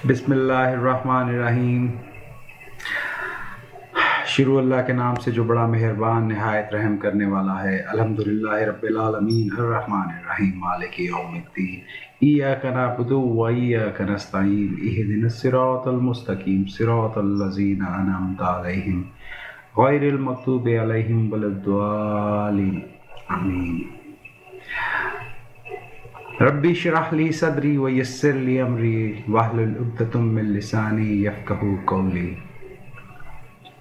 بسم اللہ الرحمن الرحیم۔ شروع اللہ کے نام سے جو بڑا مہربان نہایت رحم کرنے والا ہے۔ الحمدللہ رب العالمین الرحمن الرحیم مالک یوم الدین، ایاک نعبد و ایاک نستعین، اہدنا الصراط المستقیم صراط الذین انعمت علیہم غیر المغضوب علیہم ولا الضالین آمین۔ ربی اشرح لی صدری ویسر لی امری واحلل عقدۃ من لسانی یفقہوا قولی۔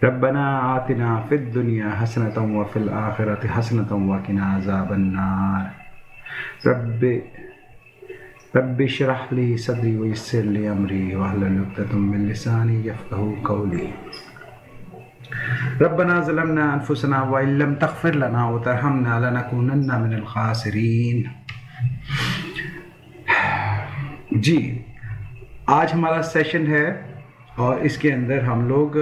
ربنا آتنا فی الدنیا حسنۃ وفی الآخرۃ حسنۃ وقنا عذاب النار۔ رب اشرح لی صدری ویسر لی امری واحلل عقدۃ من لسانی یفقہوا قولی۔ ربنا ظلمنا انفسنا وان لم تغفر لنا وترحمنا لنکونن من الخاسرین۔ جی، آج ہمارا سیشن ہے اور اس کے اندر ہم لوگ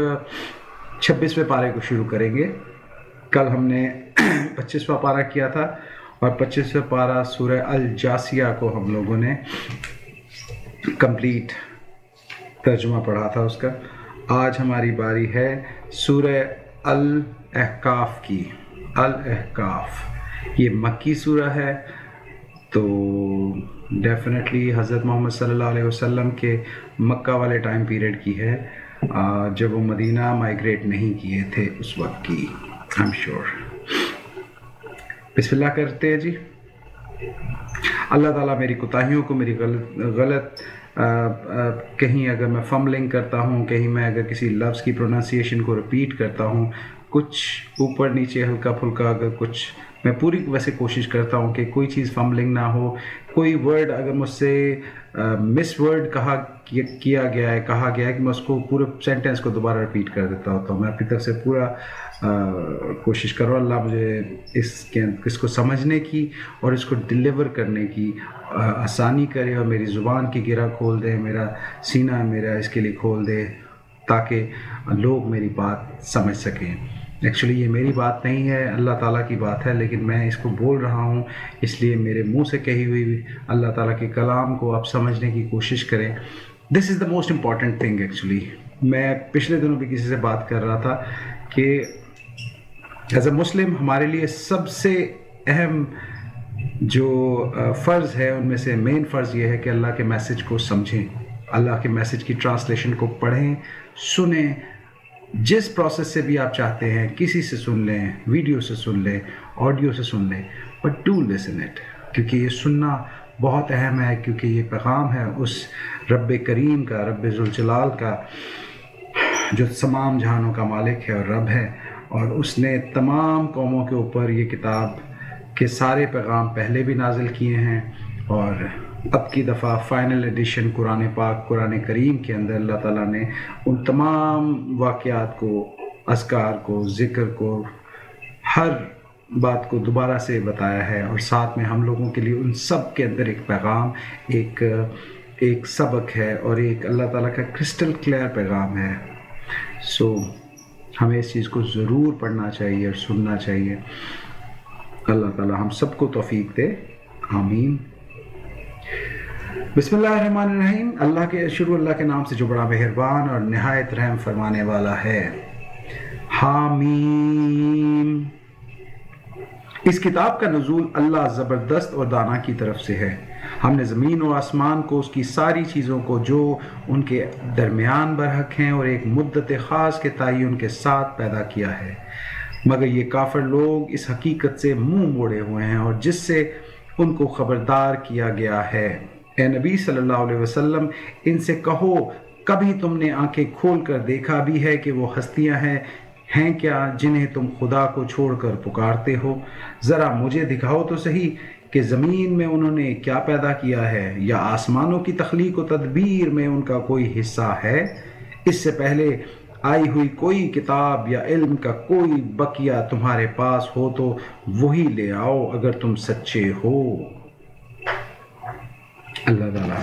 26ویں پارے کو شروع کریں گے۔ کل ہم نے 25واں پارہ کیا تھا اور 25واں پارہ سورہ الجاسیہ کو ہم لوگوں نے کمپلیٹ ترجمہ پڑھا تھا اس کا۔ آج ہماری باری ہے سورہ الاحقاف کی۔ الاحقاف یہ مکی سورہ ہے، تو ڈیفینیٹلی حضرت محمد صلی اللہ علیہ وسلم کے مکہ والے ٹائم پیریڈ کی ہے، جب وہ مدینہ مائیگریٹ نہیں کیے تھے اس وقت کی، آئی ایم شیور۔ بسم اللہ کرتے ہیں جی۔ اللہ تعالیٰ میری کوتاہیوں کو، میری غلط کہیں اگر میں فمبلنگ کرتا ہوں، کہیں میں اگر کسی لفظ کی پروننسیشن کو رپیٹ کرتا ہوں، کچھ اوپر نیچے ہلکا پھلکا، اگر کچھ میں پوری ویسے کوشش کرتا ہوں کہ کوئی چیز فمبلنگ نہ ہو، کوئی ورڈ اگر مجھ سے مس ورڈ کہا گیا ہے کہ میں اس کو پورے سینٹینس کو دوبارہ رپیٹ کر دیتا ہوتا ہوں۔ میں اپنی طرف سے پورا کوشش کروں، اللہ مجھے اس کو سمجھنے کی اور اس کو ڈیلیور کرنے کی آسانی کرے اور میری زبان کی گرہ کھول دے، میرا سینہ میرا اس کے لیے کھول دے تاکہ لوگ میری بات سمجھ سکیں۔ ایکچولی یہ میری بات نہیں ہے، اللہ تعالیٰ کی بات ہے، لیکن میں اس کو بول رہا ہوں، اس لیے میرے منہ سے کہی ہوئی اللہ تعالیٰ کے کلام کو آپ سمجھنے کی کوشش کریں۔ This is the most important thing actually. میں پچھلے دنوں بھی کسی سے بات کر رہا تھا کہ ایز اے مسلم ہمارے لیے سب سے اہم جو فرض ہے ان میں سے مین فرض یہ ہے کہ اللہ کے میسج کو سمجھیں، اللہ کے میسج کی ٹرانسلیشن کو پڑھیں، سنیں، جس پروسیس سے بھی آپ چاہتے ہیں، کسی سے سن لیں، ویڈیو سے سن لیں، آڈیو سے سن لیں، بٹ ڈو لسن اٹ، کیونکہ یہ سننا بہت اہم ہے، کیونکہ یہ پیغام ہے اس رب کریم کا، رب ذوالجلال کا، جو تمام جہانوں کا مالک ہے اور رب ہے، اور اس نے تمام قوموں کے اوپر یہ کتاب کے سارے پیغام پہلے بھی نازل کیے ہیں، اور اب کی دفعہ فائنل ایڈیشن قرآن پاک، قرآن کریم کے اندر اللہ تعالیٰ نے ان تمام واقعات کو، اذکار کو، ذکر کو، ہر بات کو دوبارہ سے بتایا ہے، اور ساتھ میں ہم لوگوں کے لیے ان سب کے اندر ایک پیغام، ایک سبق ہے، اور ایک اللہ تعالیٰ کا کرسٹل کلیئر پیغام ہے۔ سو ہمیں اس چیز کو ضرور پڑھنا چاہیے اور سننا چاہیے۔ اللہ تعالیٰ ہم سب کو توفیق دے، آمین۔ بسم اللہ الرحمن الرحیم۔ شروع اللہ کے نام سے جو بڑا مہربان اور نہایت رحم فرمانے والا ہے۔ حامیم۔ اس کتاب کا نزول اللہ زبردست اور دانا کی طرف سے ہے۔ ہم نے زمین و آسمان کو، اس کی ساری چیزوں کو جو ان کے درمیان برحق ہیں، اور ایک مدت خاص کے تعین کے ساتھ پیدا کیا ہے، مگر یہ کافر لوگ اس حقیقت سے منہ موڑے ہوئے ہیں، اور جس سے ان کو خبردار کیا گیا ہے۔ اے نبی صلی اللہ علیہ وسلم، ان سے کہو، کبھی تم نے آنکھیں کھول کر دیکھا بھی ہے کہ وہ ہستیاں ہیں کیا جنہیں تم خدا کو چھوڑ کر پکارتے ہو؟ ذرا مجھے دکھاؤ تو صحیح کہ زمین میں انہوں نے کیا پیدا کیا ہے، یا آسمانوں کی تخلیق و تدبیر میں ان کا کوئی حصہ ہے؟ اس سے پہلے آئی ہوئی کوئی کتاب یا علم کا کوئی بقیہ تمہارے پاس ہو تو وہی لے آؤ اگر تم سچے ہو۔ اللہ تعالیٰ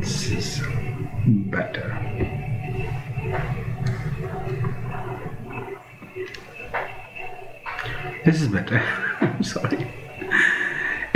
This is better. This is better. I'm sorry.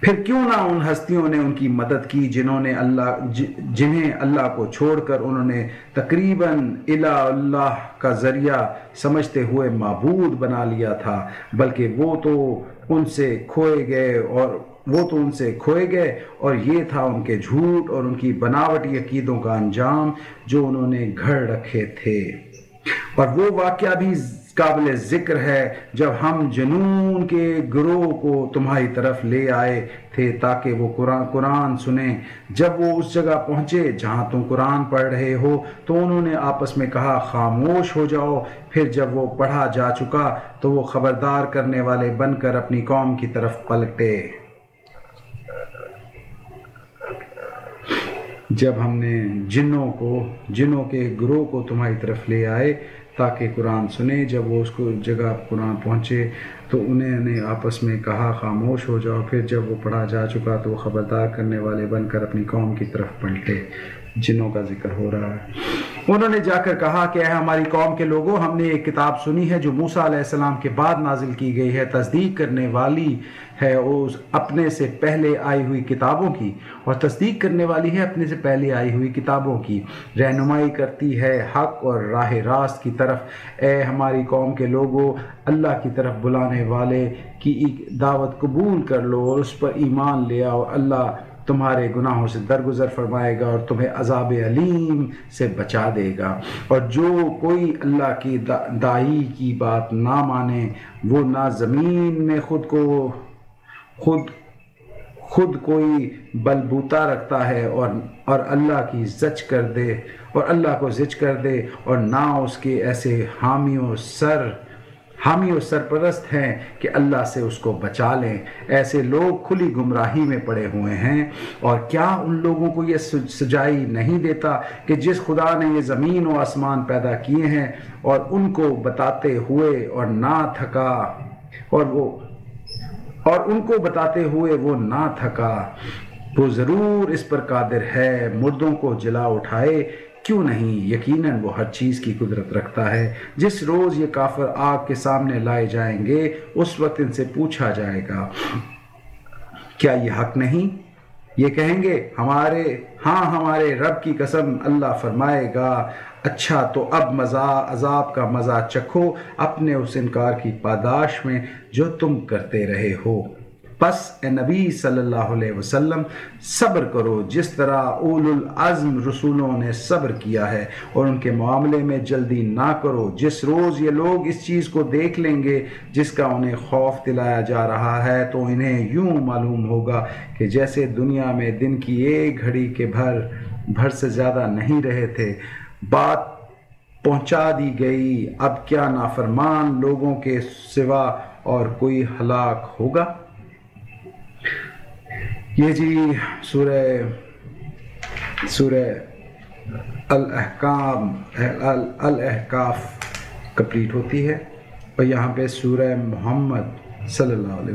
پھر کیوں نہ ان ہستیوں نے ان کی مدد کی جنہیں اللہ کو چھوڑ کر انہوں نے تقریباً اللہ کا ذریعہ سمجھتے ہوئے معبود بنا لیا تھا، بلکہ وہ تو ان سے کھوئے گئے اور یہ تھا ان کے جھوٹ اور ان کی بناوٹی عقیدوں کا انجام جو انہوں نے گھڑ رکھے تھے۔ اور وہ واقعہ بھی قابل ذکر ہے جب ہم جنون کے گروہ کو تمہاری طرف لے آئے تھے تاکہ وہ قرآن سنیں۔ جب وہ اس جگہ پہنچے جہاں تم قرآن پڑھ رہے ہو تو انہوں نے آپس میں کہا خاموش ہو جاؤ، پھر جب وہ پڑھا جا چکا تو وہ خبردار کرنے والے بن کر اپنی قوم کی طرف پلٹے۔ جب ہم نے جنوں کے گروہ کو تمہاری طرف لے آئے تاکہ قرآن سنے، جب وہ اس کو جگہ قرآن پہنچے تو انہوں نے آپس میں کہا خاموش ہو جاؤ، پھر جب وہ پڑھا جا چکا تو وہ خبردار کرنے والے بن کر اپنی قوم کی طرف پلٹے۔ جنوں کا ذکر ہو رہا ہے۔ انہوں نے جا کر کہا کہ اے ہماری قوم کے لوگوں، ہم نے ایک کتاب سنی ہے جو موسیٰ علیہ السلام کے بعد نازل کی گئی ہے، تصدیق کرنے والی ہے اس اپنے سے پہلے آئی ہوئی کتابوں کی، اور تصدیق کرنے والی ہے اپنے سے پہلے آئی ہوئی کتابوں کی، رہنمائی کرتی ہے حق اور راہ راست کی طرف۔ اے ہماری قوم کے لوگوں، اللہ کی طرف بلانے والے کی دعوت قبول کر لو اور اس پر ایمان لے آؤ، اللہ تمہارے گناہوں سے درگزر فرمائے گا اور تمہیں عذاب علیم سے بچا دے گا۔ اور جو کوئی اللہ کی داعی کی بات نہ مانے وہ نہ زمین میں خود کوئی بلبوتا رکھتا ہے اور اللہ کی زج کر دے اور نہ اس کے ایسے حامی و سرپرست ہیں کہ اللہ سے اس کو بچا لیں۔ ایسے لوگ کھلی گمراہی میں پڑے ہوئے ہیں۔ اور کیا ان لوگوں کو یہ سجائی نہیں دیتا کہ جس خدا نے یہ زمین و آسمان پیدا کیے ہیں اور ان کو بتاتے ہوئے وہ نہ تھکا، وہ ضرور اس پر قادر ہے مردوں کو جلا اٹھائے، کیوں نہیں؟ یقیناً وہ ہر چیز کی قدرت رکھتا ہے۔ جس روز یہ کافر آگ کے سامنے لائے جائیں گے اس وقت ان سے پوچھا جائے گا کیا یہ حق نہیں؟ یہ کہیں گے ہمارے رب کی قسم، اللہ فرمائے گا اچھا تو اب عذاب کا مزہ چکھو اپنے اس انکار کی پاداش میں جو تم کرتے رہے ہو۔ پس اے نبی صلی اللہ علیہ وسلم صبر کرو جس طرح اولو العزم رسولوں نے صبر کیا ہے، اور ان کے معاملے میں جلدی نہ کرو۔ جس روز یہ لوگ اس چیز کو دیکھ لیں گے جس کا انہیں خوف دلایا جا رہا ہے تو انہیں یوں معلوم ہوگا کہ جیسے دنیا میں دن کی ایک گھڑی کے بھر سے زیادہ نہیں رہے تھے، بات پہنچا دی گئی، اب کیا نافرمان لوگوں کے سوا اور کوئی ہلاک ہوگا؟ یہ جی سورہ الاحقاف کمپلیٹ ہوتی ہے، اور یہاں پہ سورہ محمد صلی اللہ علیہ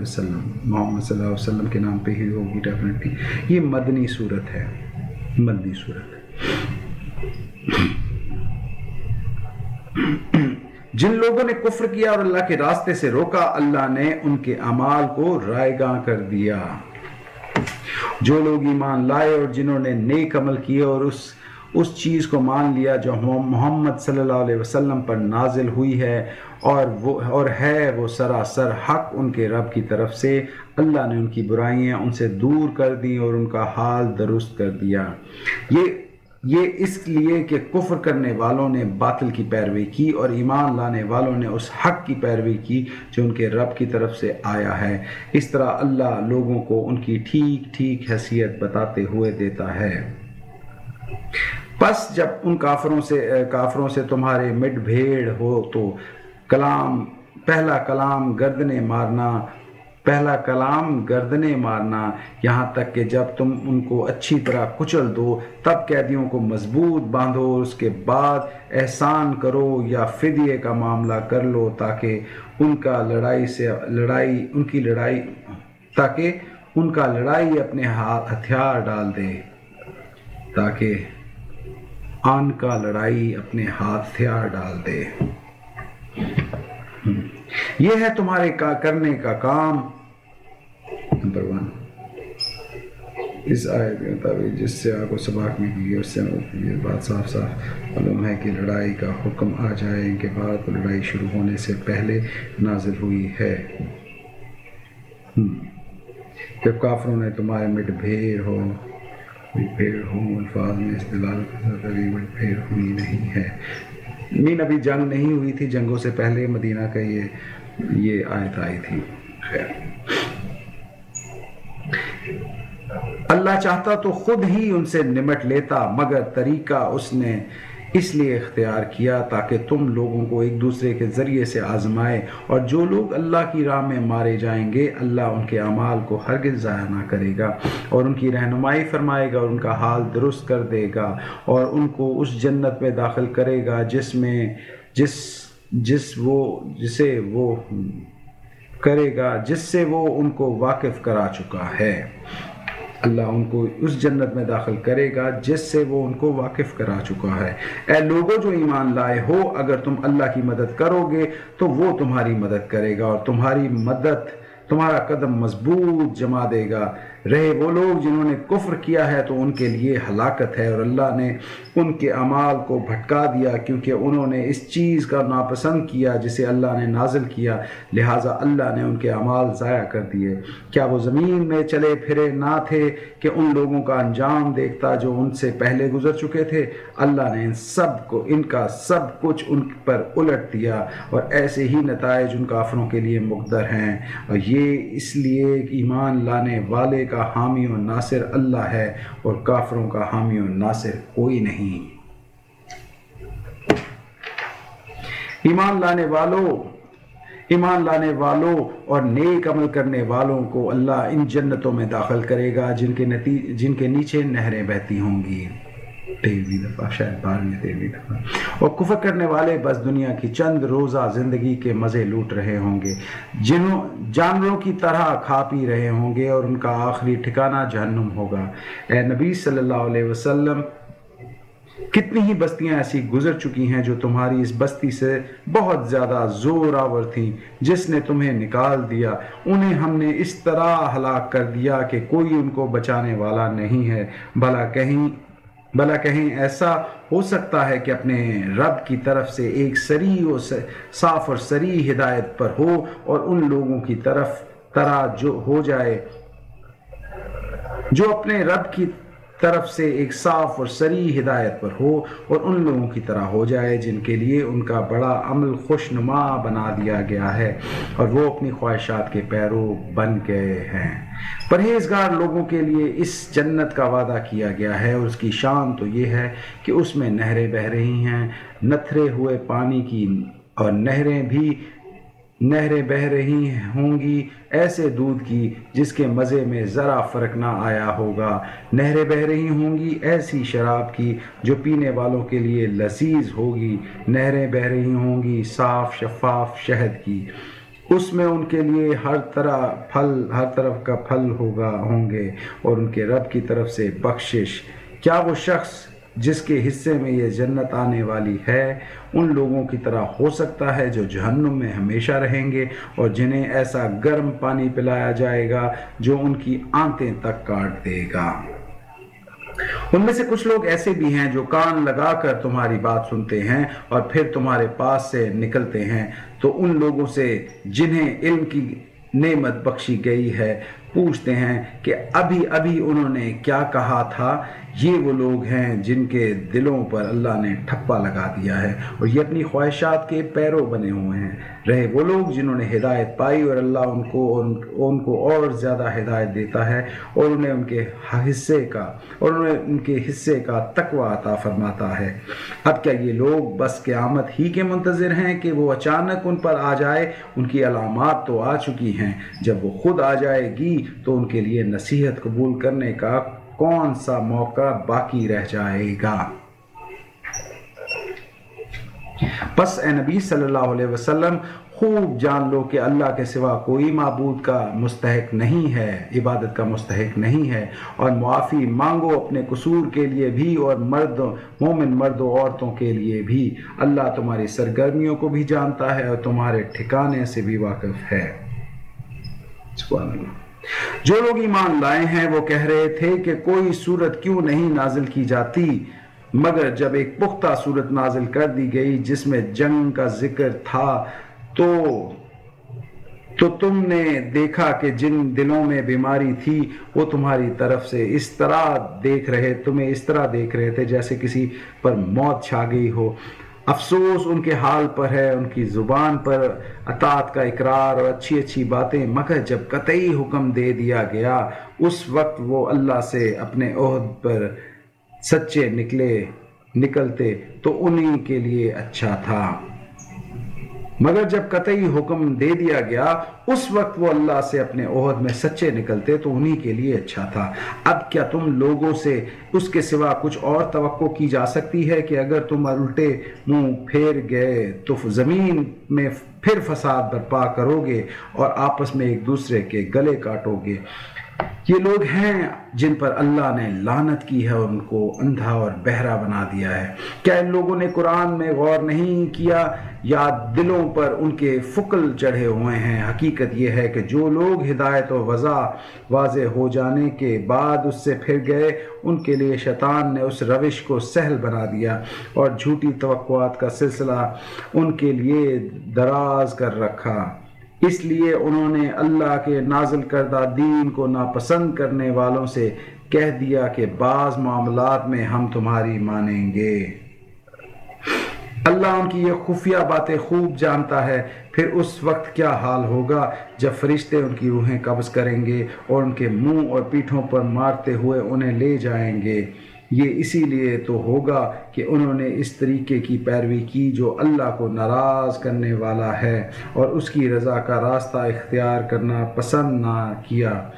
وسلم کے نام پہ ہی ہوگی ڈیفینیٹلی۔ یہ مدنی صورت ہے، مدنی صورت۔ جن لوگوں نے کفر کیا اور اللہ کے راستے سے روکا، اللہ نے ان کے اعمال کو رائیگاں کر دیا۔ جو لوگ ایمان لائے اور جنہوں نے نیک عمل کیے اور اس چیز کو مان لیا جو محمد صلی اللہ علیہ وسلم پر نازل ہوئی ہے اور ہے وہ سراسر حق ان کے رب کی طرف سے، اللہ نے ان کی برائیاں ان سے دور کر دی اور ان کا حال درست کر دیا۔ یہ اس لیے کہ کفر کرنے والوں نے باطل کی پیروی کی اور ایمان لانے والوں نے اس حق کی پیروی کی جو ان کے رب کی طرف سے آیا ہے۔ اس طرح اللہ لوگوں کو ان کی ٹھیک ٹھیک حیثیت بتاتے ہوئے دیتا ہے۔ پس جب ان کافروں سے تمہارے مٹ بھیڑ ہو تو پہلا کلام گردنے مارنا یہاں تک کہ جب تم ان کو اچھی طرح کچل دو، تب قیدیوں کو مضبوط باندھو، اس کے بعد احسان کرو یا فدیے کا معاملہ کر لو تاکہ ان کا لڑائی اپنے ہتھیار ڈال دے، یہ ہے تمہارے کرنے کا کام۔ نمبر 1 اس آیت کے مطابق جس سے آپ کو سباق میں کی گئی اس سے یہ بات صاف صاف معلوم ہے کہ لڑائی کا حکم آ جائے کے بعد لڑائی شروع ہونے سے پہلے نازل ہوئی ہے۔ جب کافروں نے تمہارے مٹ بھیڑ ہو الفاظ میں استدلال بھیڑ ہوئی نہیں ہے، مین ابھی جنگ نہیں ہوئی تھی، جنگوں سے پہلے مدینہ کا یہ آیت آئی تھی۔ خیر، اللہ چاہتا تو خود ہی ان سے نمٹ لیتا، مگر طریقہ اس نے اس لیے اختیار کیا تاکہ تم لوگوں کو ایک دوسرے کے ذریعے سے آزمائے، اور جو لوگ اللہ کی راہ میں مارے جائیں گے اللہ ان کے اعمال کو ہرگز ضائع نہ کرے گا، اور ان کی رہنمائی فرمائے گا اور ان کا حال درست کر دے گا، اور ان کو اس جنت میں داخل کرے گا جس سے وہ ان کو واقف کرا چکا ہے۔ اللہ ان کو اس جنت میں داخل کرے گا جس سے وہ ان کو واقف کرا چکا ہے۔ اے لوگو جو ایمان لائے ہو، اگر تم اللہ کی مدد کرو گے تو وہ تمہاری مدد کرے گا اور تمہارا قدم مضبوط جما دے گا۔ رہے وہ لوگ جنہوں نے کفر کیا ہے تو ان کے لیے ہلاکت ہے، اور اللہ نے ان کے اعمال کو بھٹکا دیا کیونکہ انہوں نے اس چیز کا ناپسند کیا جسے اللہ نے نازل کیا، لہٰذا اللہ نے ان کے اعمال ضائع کر دیے۔ کیا وہ زمین میں چلے پھرے نہ تھے کہ ان لوگوں کا انجام دیکھتا جو ان سے پہلے گزر چکے تھے؟ اللہ نے ان کا سب کچھ ان پر الٹ دیا، اور ایسے ہی نتائج ان کافروں کے لیے مقدر ہیں، اور یہ اس لیے ایمان لانے والے کا حامی و ناصر اللہ ہے اور کافروں کا حامی و ناصر کوئی نہیں۔ ایمان لانے والوں اور نیک عمل کرنے والوں کو اللہ ان جنتوں میں داخل کرے گا جن کے نیچے نہریں بہتی ہوں گی۔ 13ویں دفعہ، شاید 12ویں 13ویں دفعہ۔ اور کفر کرنے والے بس دنیا کی چند روزہ زندگی کے مزے لوٹ رہے ہوں گے، جانوروں کی طرح کھا پی رہے ہوں گے، اور ان کا آخری ٹھکانہ جہنم ہوگا۔ اے نبی صلی اللہ علیہ وسلم، کتنی ہی بستیاں ایسی گزر چکی ہیں جو تمہاری اس بستی سے بہت زیادہ زور آور تھیں، جس نے تمہیں نکال دیا، انہیں ہم نے اس طرح ہلاک کر دیا کہ کوئی ان کو بچانے والا نہیں ہے۔ بھلا کہیں ایسا ہو سکتا ہے کہ اپنے رب کی طرف سے ایک صاف اور صریح ہدایت پر ہو، اور ان لوگوں کی طرح جو ہو جائے جو اپنے رب کی طرف سے ایک صاف اور صریح ہدایت پر ہو، اور ان لوگوں کی طرح ہو جائے جن کے لیے ان کا بڑا عمل خوشنما بنا دیا گیا ہے، اور وہ اپنی خواہشات کے پیرو بن گئے ہیں۔ پرہیزگار لوگوں کے لیے اس جنت کا وعدہ کیا گیا ہے، اور اس کی شان تو یہ ہے کہ اس میں نہریں بہہ رہی ہیں نتھرے ہوئے پانی کی، اور نہریں بہہ رہی ہوں گی ایسے دودھ کی جس کے مزے میں ذرا فرق نہ آیا ہوگا، نہریں بہہ رہی ہوں گی ایسی شراب کی جو پینے والوں کے لیے لذیذ ہوگی، نہریں بہہ رہی ہوں گی صاف شفاف شہد کی، اس میں ان کے لیے ہر طرف کا پھل ہوں گے، اور ان کے رب کی طرف سے بخشش۔ کیا وہ شخص جس کے حصے میں یہ جنت آنے والی ہے ان لوگوں کی طرح ہو سکتا ہے جو جہنم میں ہمیشہ رہیں گے، اور جنہیں ایسا گرم پانی پلایا جائے گا جو ان کی آنتیں تک کاٹ دے گا؟ ان میں سے کچھ لوگ ایسے بھی ہیں جو کان لگا کر تمہاری بات سنتے ہیں اور پھر تمہارے پاس سے نکلتے ہیں، تو ان لوگوں سے جنہیں علم کی نعمت بخشی گئی ہے پوچھتے ہیں کہ ابھی انہوں نے کیا کہا تھا؟ یہ وہ لوگ ہیں جن کے دلوں پر اللہ نے ٹھپا لگا دیا ہے، اور یہ اپنی خواہشات کے پیرو بنے ہوئے ہیں۔ رہے وہ لوگ جنہوں نے ہدایت پائی، اور اللہ ان کو اور زیادہ ہدایت دیتا ہے، اور انہیں ان کے حصے کا تقوی عطا فرماتا ہے۔ اب کیا یہ لوگ بس قیامت ہی کے منتظر ہیں کہ وہ اچانک ان پر آ جائے؟ ان کی علامات تو آ چکی ہیں، جب وہ خود آ جائے گی تو ان کے لیے نصیحت قبول کرنے کا کون سا موقع باقی رہ جائے گا؟ پس اے نبی صلی اللہ علیہ وسلم، خوب جان لو کہ اللہ کے سوا کوئی معبود کا مستحق نہیں ہے، عبادت کا مستحق نہیں ہے، اور معافی مانگو اپنے قصور کے لیے بھی اور مومن مرد و عورتوں کے لیے بھی۔ اللہ تمہاری سرگرمیوں کو بھی جانتا ہے اور تمہارے ٹھکانے سے بھی واقف ہے۔ سبحان اللہ۔ جو لوگ ایمان لائے ہیں وہ کہہ رہے تھے کہ کوئی صورت کیوں نہیں نازل کی جاتی، مگر جب ایک پختہ صورت نازل کر دی گئی جس میں جنگ کا ذکر تھا تو تم نے دیکھا کہ جن دلوں میں بیماری تھی وہ تمہاری طرف سے تمہیں اس طرح دیکھ رہے تھے جیسے کسی پر موت چھا گئی ہو۔ افسوس ان کے حال پر ہے، ان کی زبان پر اطاعت کا اقرار اور اچھی اچھی باتیں، مگر جب قطعی حکم دے دیا گیا اس وقت وہ اللہ سے اپنے عہد پر سچے نکلتے تو انہی کے لیے اچھا تھا۔ مگر جب قطعی حکم دے دیا گیا اس وقت وہ اللہ سے اپنے عہد میں سچے نکلتے تو انہی کے لیے اچھا تھا۔ اب کیا تم لوگوں سے اس کے سوا کچھ اور توقع کی جا سکتی ہے کہ اگر تم الٹے منہ پھیر گئے تو زمین میں پھر فساد برپا کرو گے اور آپس میں ایک دوسرے کے گلے کاٹو گے؟ یہ لوگ ہیں جن پر اللہ نے لعنت کی ہے اور ان کو اندھا اور بہرا بنا دیا ہے۔ کیا ان لوگوں نے قرآن میں غور نہیں کیا یا دلوں پر ان کے فکل چڑھے ہوئے ہیں؟ حقیقت یہ ہے کہ جو لوگ ہدایت و واضح ہو جانے کے بعد اس سے پھر گئے ان کے لیے شیطان نے اس روش کو سہل بنا دیا اور جھوٹی توقعات کا سلسلہ ان کے لیے دراز کر رکھا۔ اس لیے انہوں نے اللہ کے نازل کردہ دین کو ناپسند کرنے والوں سے کہہ دیا کہ بعض معاملات میں ہم تمہاری مانیں گے۔ اللہ ان کی یہ خفیہ باتیں خوب جانتا ہے۔ پھر اس وقت کیا حال ہوگا جب فرشتے ان کی روحیں قبض کریں گے اور ان کے منہ اور پیٹھوں پر مارتے ہوئے انہیں لے جائیں گے۔ یہ اسی لیے تو ہوگا کہ انہوں نے اس طریقے کی پیروی کی جو اللہ کو ناراض کرنے والا ہے اور اس کی رضا کا راستہ اختیار کرنا پسند نہ کیا۔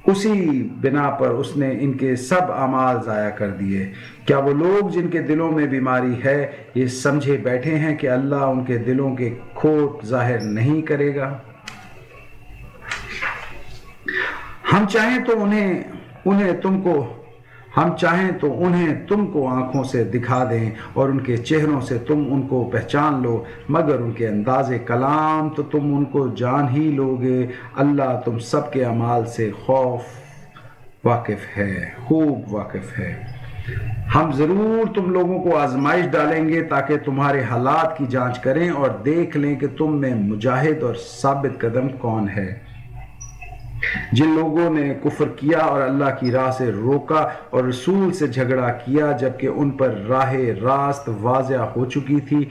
اسی بنا پر اس نے ان کے سب اعمال ضائع کر دیے۔ کیا وہ لوگ جن کے دلوں میں بیماری ہے یہ سمجھے بیٹھے ہیں کہ اللہ ان کے دلوں کے کھوٹ ظاہر نہیں کرے گا؟ ہم چاہیں تو انہیں تم کو آنکھوں سے دکھا دیں اور ان کے چہروں سے تم ان کو پہچان لو، مگر ان کے انداز کلام تو تم ان کو جان ہی لو گے۔ اللہ تم سب کے اعمال سے خوب واقف ہے۔ ہم ضرور تم لوگوں کو آزمائش ڈالیں گے تاکہ تمہارے حالات کی جانچ کریں اور دیکھ لیں کہ تم میں مجاہد اور ثابت قدم کون ہے۔ جن لوگوں نے کفر کیا اور اللہ کی راہ سے روکا اور رسول سے جھگڑا کیا جبکہ ان پر راہ راست واضح ہو چکی تھی،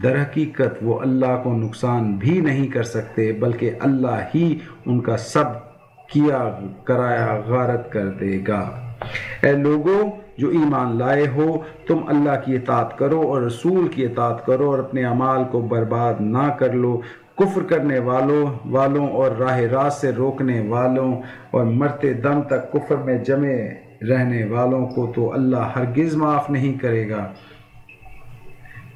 در حقیقت وہ اللہ کو نقصان بھی نہیں کر سکتے بلکہ اللہ ہی ان کا سب کیا کرایا غارت کر دے گا۔ اے لوگوں جو ایمان لائے ہو، تم اللہ کی اطاعت کرو اور رسول کی اطاعت کرو اور اپنے اعمال کو برباد نہ کر لو۔ کفر کرنے والوں اور راہ راست سے روکنے والوں اور مرتے دم تک کفر میں جمے رہنے والوں کو تو اللہ ہرگز معاف نہیں کرے گا۔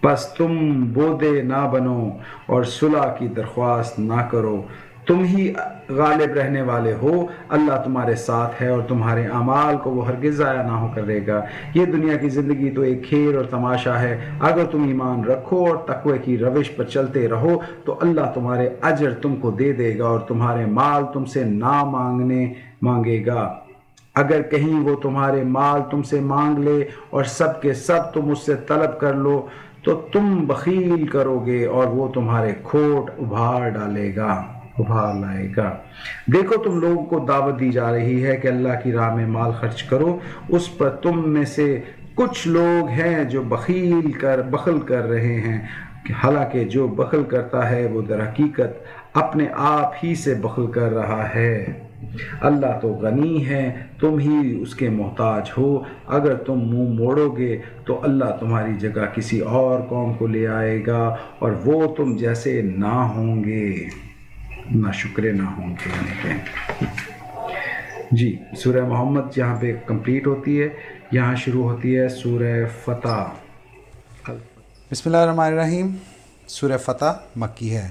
پس تم بودے نہ بنو اور صلح کی درخواست نہ کرو، تم ہی غالب رہنے والے ہو۔ اللہ تمہارے ساتھ ہے اور تمہارے اعمال کو وہ ہرگز ضائع نہ ہو کرے گا۔ یہ دنیا کی زندگی تو ایک کھیل اور تماشا ہے۔ اگر تم ایمان رکھو اور تقوی کی روش پر چلتے رہو تو اللہ تمہارے اجر تم کو دے دے گا اور تمہارے مال تم سے نہ مانگے گا۔ اگر کہیں وہ تمہارے مال تم سے مانگ لے اور سب کے سب تم اس سے طلب کر لو تو تم بخیل کرو گے اور وہ تمہارے کھوٹ ابھار لائے گا۔ دیکھو تم لوگوں کو دعوت دی جا رہی ہے کہ اللہ کی راہ میں مال خرچ کرو، اس پر تم میں سے کچھ لوگ ہیں جو بخل کر رہے ہیں، حالانکہ جو بخل کرتا ہے وہ در حقیقت اپنے آپ ہی سے بخل کر رہا ہے۔ اللہ تو غنی ہے، تم ہی اس کے محتاج ہو۔ اگر تم منہ موڑو گے تو اللہ تمہاری جگہ کسی اور قوم کو لے آئے گا اور وہ تم جیسے نہ ہوں گے، نہ شکرے نہ ہوں گے۔ جی سورہ محمد یہاں پہ کمپلیٹ ہوتی ہے، یہاں شروع ہوتی ہے سورہ فتح۔ بسم اللہ الرحمن الرحیم۔ سورہ فتح مکی ہے۔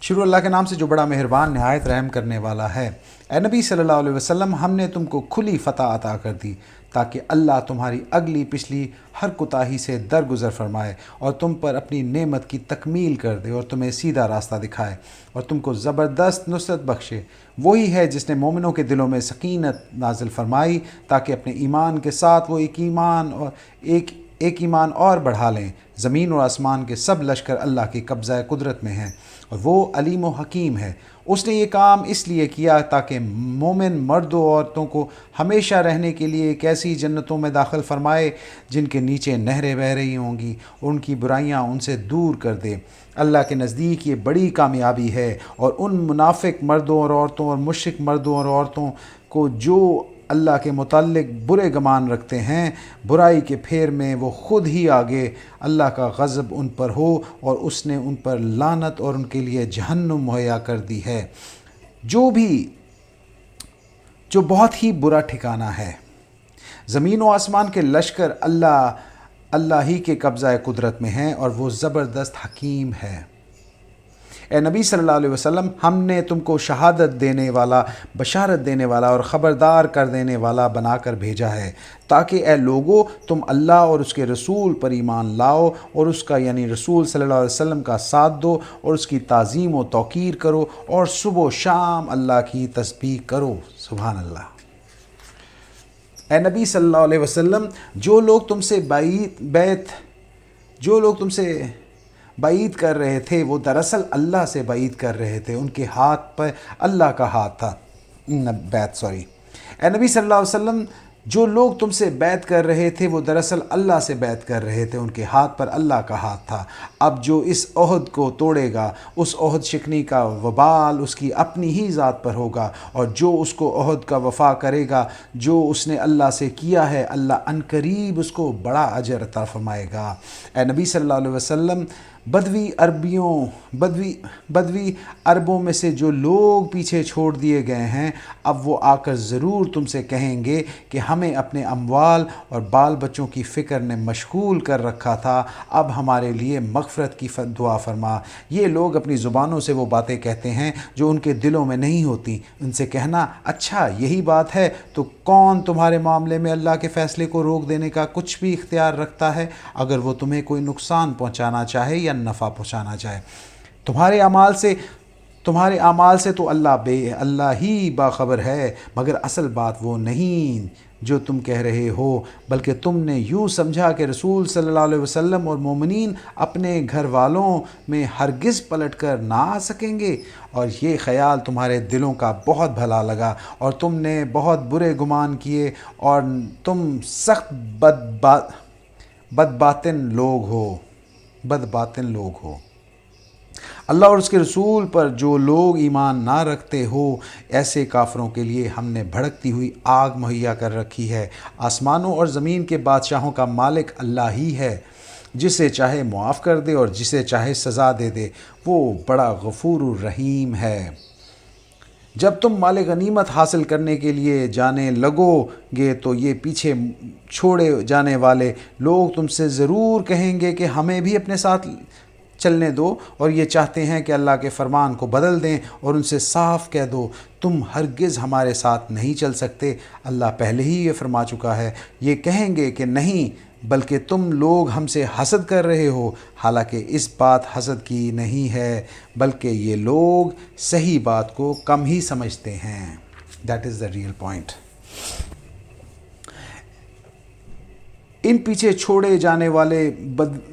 شروع اللہ کے نام سے جو بڑا مہربان نہایت رحم کرنے والا ہے۔ اے نبی صلی اللہ علیہ وسلم، ہم نے تم کو کھلی فتح عطا کر دی تاکہ اللہ تمہاری اگلی پچھلی ہر کوتاہی سے درگزر فرمائے اور تم پر اپنی نعمت کی تکمیل کر دے اور تمہیں سیدھا راستہ دکھائے اور تم کو زبردست نصرت بخشے۔ وہی ہے جس نے مومنوں کے دلوں میں سکینت نازل فرمائی تاکہ اپنے ایمان کے ساتھ وہ ایک ایمان اور بڑھا لیں۔ زمین اور آسمان کے سب لشکر اللہ کی قبضہ قدرت میں ہیں اور وہ علیم و حکیم ہے۔ اس نے یہ کام اس لیے کیا تاکہ مومن مرد و عورتوں کو ہمیشہ رہنے کے لیے ایک ایسی جنتوں میں داخل فرمائے جن کے نیچے نہریں بہہ رہی ہوں گی اور ان کی برائیاں ان سے دور کر دے۔ اللہ کے نزدیک یہ بڑی کامیابی ہے اور ان منافق مردوں اور عورتوں اور مشرک مردوں اور عورتوں کو جو اللہ کے متعلق برے گمان رکھتے ہیں، برائی کے پھیر میں وہ خود ہی آگے، اللہ کا غضب ان پر ہو اور اس نے ان پر لعنت اور ان کے لیے جہنم مہیا کر دی ہے، جو بہت ہی برا ٹھکانہ ہے۔ زمین و آسمان کے لشکر اللہ ہی کے قبضہ قدرت میں ہیں اور وہ زبردست حکیم ہے۔ اے نبی صلی اللہ علیہ وسلم، ہم نے تم کو شہادت دینے والا، بشارت دینے والا اور خبردار کر دینے والا بنا کر بھیجا ہے تاکہ اے لوگو تم اللہ اور اس کے رسول پر ایمان لاؤ اور اس کا یعنی رسول صلی اللہ علیہ وسلم کا ساتھ دو اور اس کی تعظیم و توقیر کرو اور صبح و شام اللہ کی تسبیح کرو۔ سبحان اللہ۔ اے نبی صلی اللہ علیہ وسلم، جو لوگ تم سے بعید کر رہے تھے وہ دراصل اللہ سے بعید کر رہے تھے، ان کے ہاتھ پر اللہ کا ہاتھ تھا۔ اے نبی صلی اللہ علیہ وسلم، جو لوگ تم سے بیعت کر رہے تھے وہ دراصل اللہ سے بیعت کر رہے تھے، ان کے ہاتھ پر اللہ کا ہاتھ تھا۔ اب جو اس عہد کو توڑے گا اس عہد شکنی کا وبال اس کی اپنی ہی ذات پر ہوگا، اور جو اس کو عہد کا وفا کرے گا جو اس نے اللہ سے کیا ہے، اللہ عنقریب اس کو بڑا اجر عطا فرمائے گا۔ اے نبی صلی اللہ علیہ وسلم، بدوی عربوں میں سے جو لوگ پیچھے چھوڑ دیے گئے ہیں اب وہ آ کر ضرور تم سے کہیں گے کہ ہمیں اپنے اموال اور بال بچوں کی فکر نے مشغول کر رکھا تھا، اب ہمارے لیے مغفرت کی دعا فرما۔ یہ لوگ اپنی زبانوں سے وہ باتیں کہتے ہیں جو ان کے دلوں میں نہیں ہوتی۔ ان سے کہنا، اچھا یہی بات ہے تو کون تمہارے معاملے میں اللہ کے فیصلے کو روک دینے کا کچھ بھی اختیار رکھتا ہے، اگر وہ تمہیں کوئی نقصان پہنچانا چاہے یا نفع پہنچانا چاہے؟ تمہارے اعمال سے تو اللہ ہی باخبر ہے، مگر اصل بات وہ نہیں جو تم کہہ رہے ہو، بلکہ تم نے یوں سمجھا کہ رسول صلی اللہ علیہ وسلم اور مومنین اپنے گھر والوں میں ہرگز پلٹ کر نہ آ سکیں گے، اور یہ خیال تمہارے دلوں کا بہت بھلا لگا اور تم نے بہت برے گمان کیے اور تم سخت بدباطن لوگ ہو۔ اللہ اور اس کے رسول پر جو لوگ ایمان نہ رکھتے ہو ایسے کافروں کے لیے ہم نے بھڑکتی ہوئی آگ مہیا کر رکھی ہے۔ آسمانوں اور زمین کے بادشاہوں کا مالک اللہ ہی ہے، جسے چاہے معاف کر دے اور جسے چاہے سزا دے دے، وہ بڑا غفور الرحیم ہے۔ جب تم مال غنیمت حاصل کرنے کے لیے جانے لگو گے تو یہ پیچھے چھوڑے جانے والے لوگ تم سے ضرور کہیں گے کہ ہمیں بھی اپنے ساتھ چلنے دو، اور یہ چاہتے ہیں کہ اللہ کے فرمان کو بدل دیں، اور ان سے صاف کہہ دو تم ہرگز ہمارے ساتھ نہیں چل سکتے، اللہ پہلے ہی یہ فرما چکا ہے۔ یہ کہیں گے کہ نہیں، بلکہ تم لوگ ہم سے حسد کر رہے ہو، حالانکہ اس بات حسد کی نہیں ہے، بلکہ یہ لوگ صحیح بات کو کم ہی سمجھتے ہیں۔ That is the real point. ان پیچھے چھوڑے جانے والے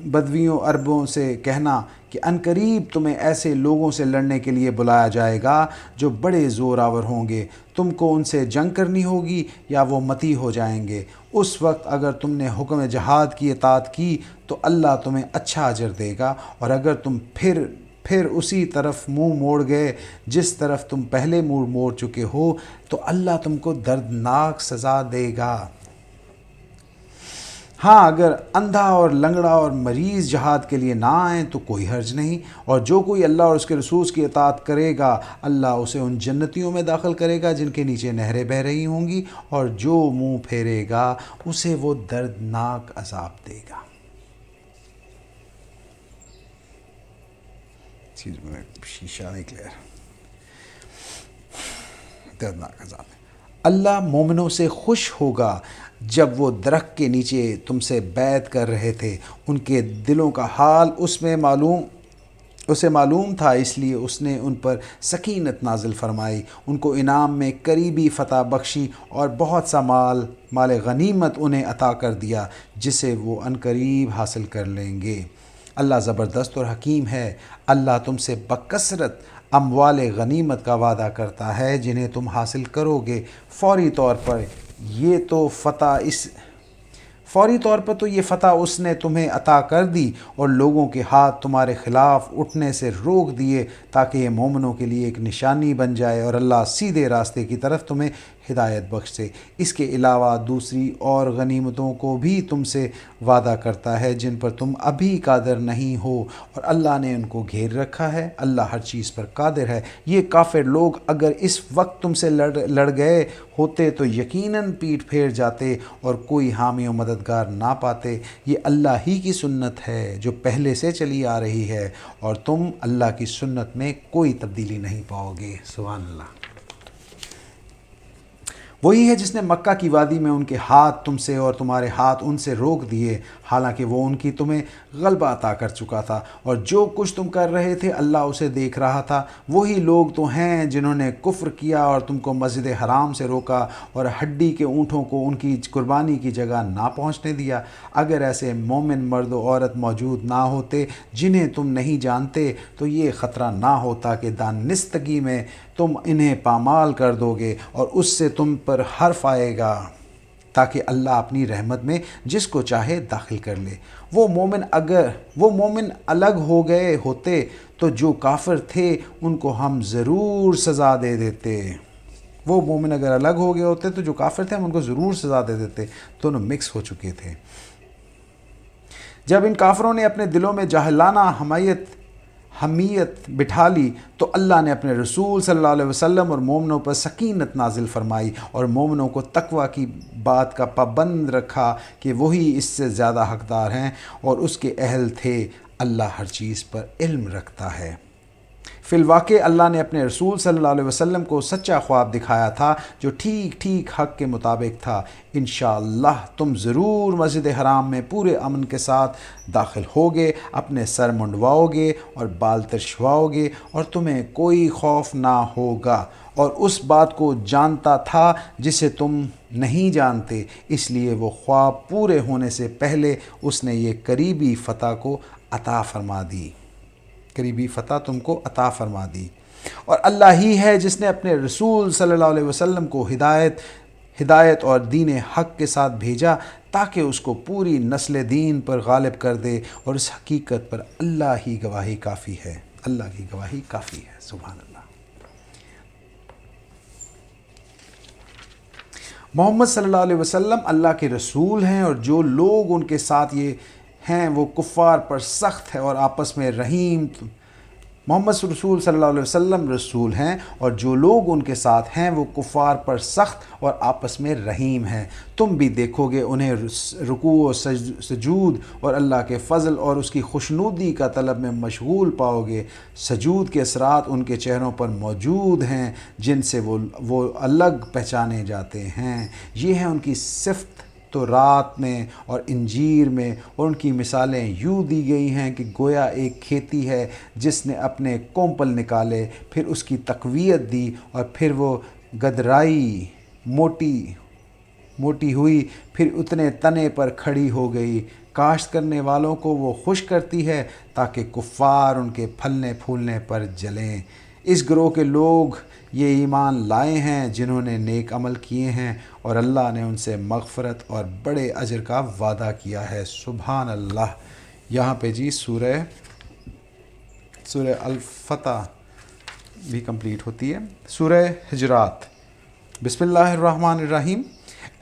بدویوں عربوں سے کہنا کہ عنقریب تمہیں ایسے لوگوں سے لڑنے کے لیے بلایا جائے گا جو بڑے زور آور ہوں گے، تم کو ان سے جنگ کرنی ہوگی یا وہ مطیع ہو جائیں گے۔ اس وقت اگر تم نے حکم جہاد کی اطاعت کی تو اللہ تمہیں اچھا اجر دے گا، اور اگر تم پھر اسی طرف منہ موڑ گئے جس طرف تم پہلے منہ موڑ چکے ہو تو اللہ تم کو دردناک سزا دے گا۔ ہاں، اگر اندھا اور لنگڑا اور مریض جہاد کے لیے نہ آئیں تو کوئی حرج نہیں، اور جو کوئی اللہ اور اس کے رسول کی اطاعت کرے گا اللہ اسے ان جنتیوں میں داخل کرے گا جن کے نیچے نہریں بہہ رہی ہوں گی، اور جو منہ پھیرے گا اسے وہ دردناک عذاب دے گا۔ شیشہ نہیں کلیئر۔ دردناک عذاب۔ اللہ مومنوں سے خوش ہوگا جب وہ درخت کے نیچے تم سے بیعت کر رہے تھے، ان کے دلوں کا حال اسے معلوم تھا، اس لیے اس نے ان پر سکینت نازل فرمائی، ان کو انعام میں قریبی فتح بخشی اور بہت سا مال غنیمت انہیں عطا کر دیا جسے وہ عنقریب حاصل کر لیں گے۔ اللہ زبردست اور حکیم ہے۔ اللہ تم سے بکثرت اموال غنیمت کا وعدہ کرتا ہے جنہیں تم حاصل کرو گے، فوری طور پر تو یہ فتح اس نے تمہیں عطا کر دی اور لوگوں کے ہاتھ تمہارے خلاف اٹھنے سے روک دیے تاکہ یہ مومنوں کے لیے ایک نشانی بن جائے اور اللہ سیدھے راستے کی طرف تمہیں ہدایت بخشے۔ اس کے علاوہ دوسری اور غنیمتوں کو بھی تم سے وعدہ کرتا ہے جن پر تم ابھی قادر نہیں ہو، اور اللہ نے ان کو گھیر رکھا ہے۔ اللہ ہر چیز پر قادر ہے۔ یہ کافر لوگ اگر اس وقت تم سے لڑ گئے ہوتے تو یقیناً پیٹ پھیر جاتے اور کوئی حامی و مددگار نہ پاتے۔ یہ اللہ ہی کی سنت ہے جو پہلے سے چلی آ رہی ہے، اور تم اللہ کی سنت میں کوئی تبدیلی نہیں پاؤ گے۔ سبحان اللہ۔ وہی ہے جس نے مکہ کی وادی میں ان کے ہاتھ تم سے اور تمہارے ہاتھ ان سے روک دیے، حالانکہ وہ ان کی تمہیں غلبہ عطا کر چکا تھا، اور جو کچھ تم کر رہے تھے اللہ اسے دیکھ رہا تھا۔ وہی لوگ تو ہیں جنہوں نے کفر کیا اور تم کو مسجد حرام سے روکا اور ہڈی کے اونٹوں کو ان کی قربانی کی جگہ نہ پہنچنے دیا۔ اگر ایسے مومن مرد و عورت موجود نہ ہوتے جنہیں تم نہیں جانتے تو یہ خطرہ نہ ہوتا کہ دانستگی میں تم انہیں پامال کر دو گے اور اس سے تم پر حرف آئے گا، تاکہ اللہ اپنی رحمت میں جس کو چاہے داخل کر لے۔ وہ مومن الگ ہو گئے ہوتے تو جو کافر تھے ان کو ہم ضرور سزا دے دیتے۔ وہ مومن اگر الگ ہو گئے ہوتے تو جو کافر تھے ہم ان کو ضرور سزا دے دیتے۔ دونوں مکس ہو چکے تھے۔ جب ان کافروں نے اپنے دلوں میں جاہلانہ حمیت بٹھا لی تو اللہ نے اپنے رسول صلی اللہ علیہ وسلم اور مومنوں پر سکینت نازل فرمائی اور مومنوں کو تقوی کی بات کا پابند رکھا کہ وہی اس سے زیادہ حقدار ہیں اور اس کے اہل تھے۔ اللہ ہر چیز پر علم رکھتا ہے۔ فی الواقع اللہ نے اپنے رسول صلی اللہ علیہ وسلم کو سچا خواب دکھایا تھا جو ٹھیک ٹھیک حق کے مطابق تھا۔ انشاءاللہ تم ضرور مسجد حرام میں پورے امن کے ساتھ داخل ہوگے، اپنے سر منڈواؤ گے اور بال ترشواؤ گے اور تمہیں کوئی خوف نہ ہوگا، اور اس بات کو جانتا تھا جسے تم نہیں جانتے، اس لیے وہ خواب پورے ہونے سے پہلے اس نے یہ قریبی فتح تم کو عطا فرما دی۔ اور اللہ ہی ہے جس نے اپنے رسول صلی اللہ علیہ وسلم کو ہدایت اور دین حق کے ساتھ بھیجا تاکہ اس کو پوری نسل دین پر غالب کر دے، اور اس حقیقت پر اللہ کی گواہی کافی ہے۔ سبحان اللہ۔ محمد صلی اللہ علیہ وسلم اللہ کے رسول ہیں، اور جو لوگ ان کے ساتھ یہ ہیں وہ کفار پر سخت ہے اور آپس میں رحیم۔ محمد رسول صلی اللہ علیہ وسلم رسول ہیں اور جو لوگ ان کے ساتھ ہیں وہ کفار پر سخت اور آپس میں رحیم ہیں۔ تم بھی دیکھو گے انہیں رکوع و سجود اور اللہ کے فضل اور اس کی خوشنودی کا طلب میں مشغول پاؤ گے۔ سجود کے اثرات ان کے چہروں پر موجود ہیں جن سے وہ الگ پہچانے جاتے ہیں۔ یہ ہیں ان کی صفت تو رات میں اور انجیر میں، اور ان کی مثالیں یوں دی گئی ہیں کہ گویا ایک کھیتی ہے جس نے اپنے کونپل نکالے، پھر اس کی تقویت دی اور پھر وہ گدرائی موٹی ہوئی، پھر اتنے تنے پر کھڑی ہو گئی۔ کاشت کرنے والوں کو وہ خوش کرتی ہے تاکہ کفار ان کے پھلنے پھولنے پر جلیں۔ اس گروہ کے لوگ یہ ایمان لائے ہیں جنہوں نے نیک عمل کیے ہیں، اور اللہ نے ان سے مغفرت اور بڑے اجر کا وعدہ کیا ہے۔ سبحان اللہ۔ یہاں پہ جی سورہ الفتح بھی کمپلیٹ ہوتی ہے۔ سورہ حجرات۔ بسم اللہ الرحمن الرحیم۔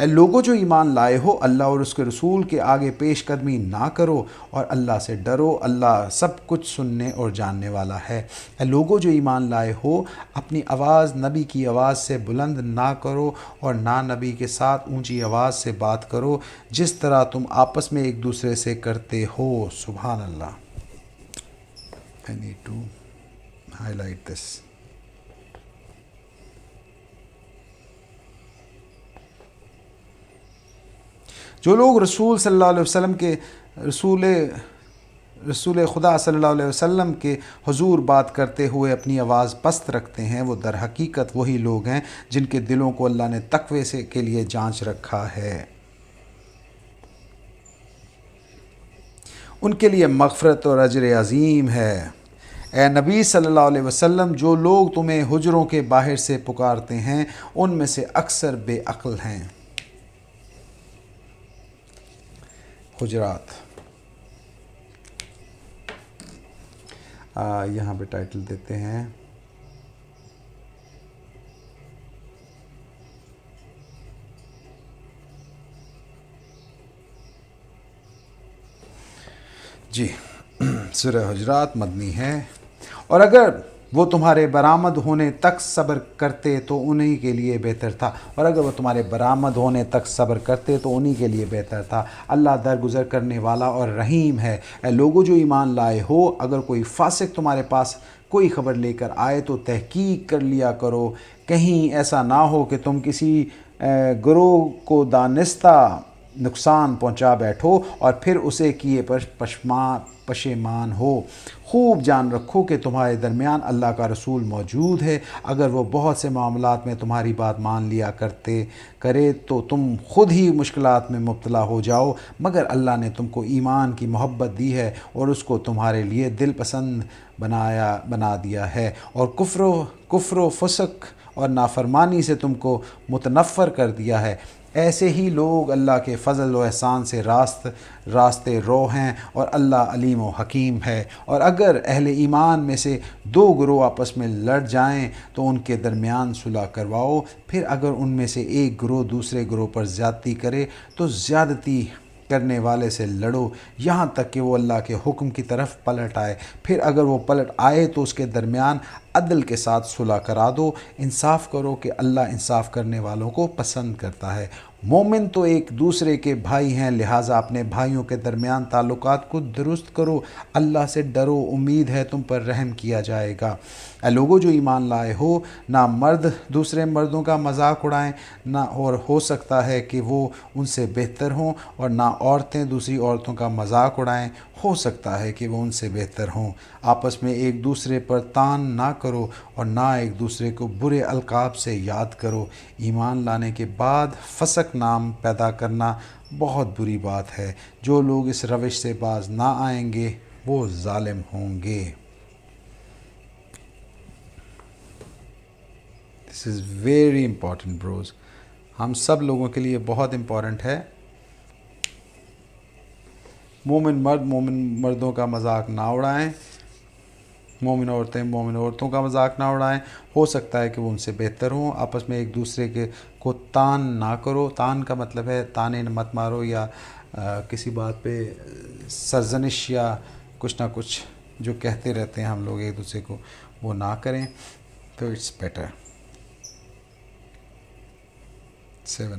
اے لوگو جو ایمان لائے ہو، اللہ اور اس کے رسول کے آگے پیش قدمی نہ کرو اور اللہ سے ڈرو، اللہ سب کچھ سننے اور جاننے والا ہے۔ اے لوگو جو ایمان لائے ہو، اپنی آواز نبی کی آواز سے بلند نہ کرو اور نہ نبی کے ساتھ اونچی آواز سے بات کرو جس طرح تم آپس میں ایک دوسرے سے کرتے ہو۔ سبحان اللہ۔ I need to highlight this. جو لوگ رسول صلی اللہ علیہ وسلم کے رسول خدا صلی اللہ علیہ وسلم کے حضور بات کرتے ہوئے اپنی آواز پست رکھتے ہیں، وہ در حقیقت وہی لوگ ہیں جن کے دلوں کو اللہ نے تقوی کے لیے جانچ رکھا ہے۔ ان کے لیے مغفرت اور اجر عظیم ہے۔ اے نبی صلی اللہ علیہ وسلم، جو لوگ تمہیں حجروں کے باہر سے پکارتے ہیں ان میں سے اکثر بے عقل ہیں۔ حجرات، یہاں پہ ٹائٹل دیتے ہیں جی سورہ حجرات مدنی ہے۔ اور اگر وہ تمہارے برآمد ہونے تک صبر کرتے تو انہی کے لیے بہتر تھا، اللہ درگزر کرنے والا اور رحیم ہے۔ اے لوگوں جو ایمان لائے ہو، اگر کوئی فاسق تمہارے پاس کوئی خبر لے کر آئے تو تحقیق کر لیا کرو، کہیں ایسا نہ ہو کہ تم کسی گروہ کو دانستہ نقصان پہنچا بیٹھو اور پھر اسے کیے پر پشیمان ہو۔ خوب جان رکھو کہ تمہارے درمیان اللہ کا رسول موجود ہے، اگر وہ بہت سے معاملات میں تمہاری بات مان لیا کرے تو تم خود ہی مشکلات میں مبتلا ہو جاؤ، مگر اللہ نے تم کو ایمان کی محبت دی ہے اور اس کو تمہارے لیے دل پسند بنا دیا ہے، اور کفر و فسق اور نافرمانی سے تم کو متنفر کر دیا ہے۔ ایسے ہی لوگ اللہ کے فضل و احسان سے راستے رو ہیں، اور اللہ علیم و حکیم ہے۔ اور اگر اہل ایمان میں سے دو گروہ آپس میں لڑ جائیں تو ان کے درمیان صلح کرواؤ، پھر اگر ان میں سے ایک گروہ دوسرے گروہ پر زیادتی کرے تو زیادتی کرنے والے سے لڑو یہاں تک کہ وہ اللہ کے حکم کی طرف پلٹ آئے، پھر اگر وہ پلٹ آئے تو اس کے درمیان عدل کے ساتھ صلح کرا دو، انصاف کرو کہ اللہ انصاف کرنے والوں کو پسند کرتا ہے۔ مومن تو ایک دوسرے کے بھائی ہیں، لہٰذا اپنے بھائیوں کے درمیان تعلقات کو درست کرو، اللہ سے ڈرو، امید ہے تم پر رحم کیا جائے گا۔ اے لوگوں جو ایمان لائے ہو، نہ مرد دوسرے مردوں کا مذاق اڑائیں، نہ اور ہو سکتا ہے کہ وہ ان سے بہتر ہوں، اور نہ عورتیں دوسری عورتوں کا مذاق اڑائیں، ہو سکتا ہے کہ وہ ان سے بہتر ہوں۔ آپس میں ایک دوسرے پر طعن نہ کرو اور نہ ایک دوسرے کو برے القاب سے یاد کرو۔ ایمان لانے کے بعد فسق نام پیدا کرنا بہت بری بات ہے۔ جو لوگ اس روش سے باز نہ آئیں گے وہ ظالم ہوں گے۔ دس از ویری امپورٹنٹ بروز، ہم سب لوگوں کے لیے بہت امپورٹنٹ ہے۔ مومن مردوں کا مذاق نہ اڑائیں، مومن عورتوں کا مذاق نہ اڑائیں، ہو سکتا ہے کہ وہ ان سے بہتر ہوں۔ آپس میں ایک دوسرے کو طعن نہ کرو، طعن کا مطلب ہے طعنے مت مارو، یا کسی بات پہ سرزنش یا کچھ نہ کچھ جو کہتے رہتے ہیں ہم لوگ ایک دوسرے کو، وہ نہ کریں، تو اٹس بیٹر۔ 7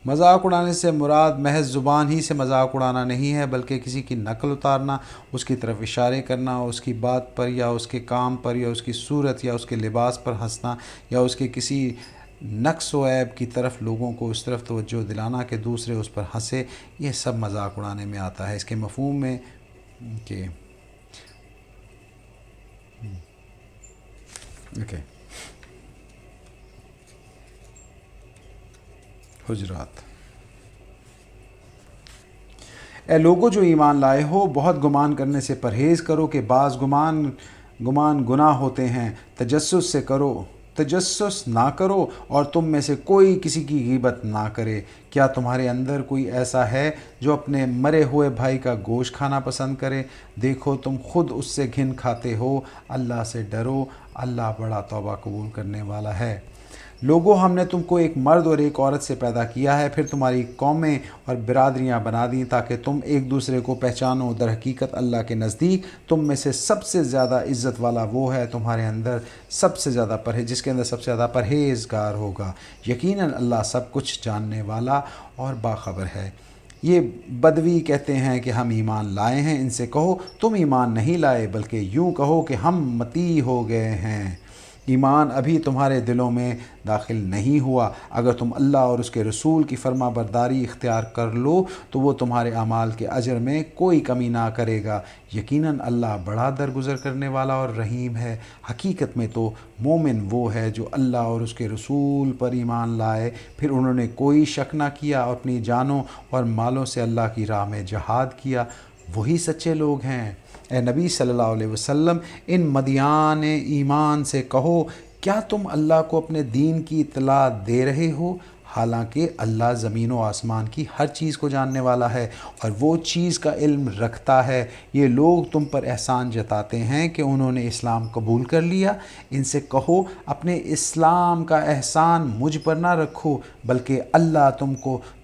مذاق اڑانے سے مراد محض زبان ہی سے مذاق اڑانا نہیں ہے، بلکہ کسی کی نقل اتارنا، اس کی طرف اشارے کرنا، اس کی بات پر یا اس کے کام پر یا اس کی صورت یا اس کے لباس پر ہنسنا، یا اس کے کسی نقص و عیب کی طرف لوگوں کو اس طرف توجہ دلانا کہ دوسرے اس پر ہنسے، یہ سب مذاق اڑانے میں آتا ہے۔ اس کے مفہوم میں کہ حجرات، اے لوگوں جو ایمان لائے ہو، بہت گمان کرنے سے پرہیز کرو کہ بعض گمان گناہ ہوتے ہیں۔ تجسس نہ کرو، اور تم میں سے کوئی کسی کی غیبت نہ کرے۔ کیا تمہارے اندر کوئی ایسا ہے جو اپنے مرے ہوئے بھائی کا گوشت کھانا پسند کرے؟ دیکھو تم خود اس سے گھن کھاتے ہو، اللہ سے ڈرو، اللہ بڑا توبہ قبول کرنے والا ہے۔ لوگوں، ہم نے تم کو ایک مرد اور ایک عورت سے پیدا کیا ہے، پھر تمہاری قومیں اور برادریاں بنا دیں تاکہ تم ایک دوسرے کو پہچانو۔ در حقیقت اللہ کے نزدیک تم میں سے سب سے زیادہ عزت والا وہ ہے تمہارے اندر سب سے زیادہ جس کے اندر سب سے زیادہ پرہیزگار ہوگا۔ یقیناً اللہ سب کچھ جاننے والا اور باخبر ہے۔ یہ بدوی کہتے ہیں کہ ہم ایمان لائے ہیں، ان سے کہو تم ایمان نہیں لائے، بلکہ یوں کہو کہ ہم مطیع ہو گئے ہیں۔ ایمان ابھی تمہارے دلوں میں داخل نہیں ہوا۔ اگر تم اللہ اور اس کے رسول کی فرما برداری اختیار کر لو تو وہ تمہارے اعمال کے اجر میں کوئی کمی نہ کرے گا۔ یقیناً اللہ بڑا درگزر کرنے والا اور رحیم ہے۔ حقیقت میں تو مومن وہ ہے جو اللہ اور اس کے رسول پر ایمان لائے، پھر انہوں نے کوئی شک نہ کیا اور اپنی جانوں اور مالوں سے اللہ کی راہ میں جہاد کیا، وہی سچے لوگ ہیں۔ اے نبی صلی اللہ علیہ وسلم، ان مدیان ایمان سے کہو، کیا تم اللہ کو اپنے دین کی اطلاع دے رہے ہو؟ حالانکہ اللہ زمین و آسمان کی ہر چیز کو جاننے والا ہے اور وہ چیز کا علم رکھتا ہے۔ یہ لوگ تم پر احسان جتاتے ہیں کہ انہوں نے اسلام قبول کر لیا۔ ان سے کہو، اپنے اسلام کا احسان مجھ پر نہ رکھو، بلکہ اللہ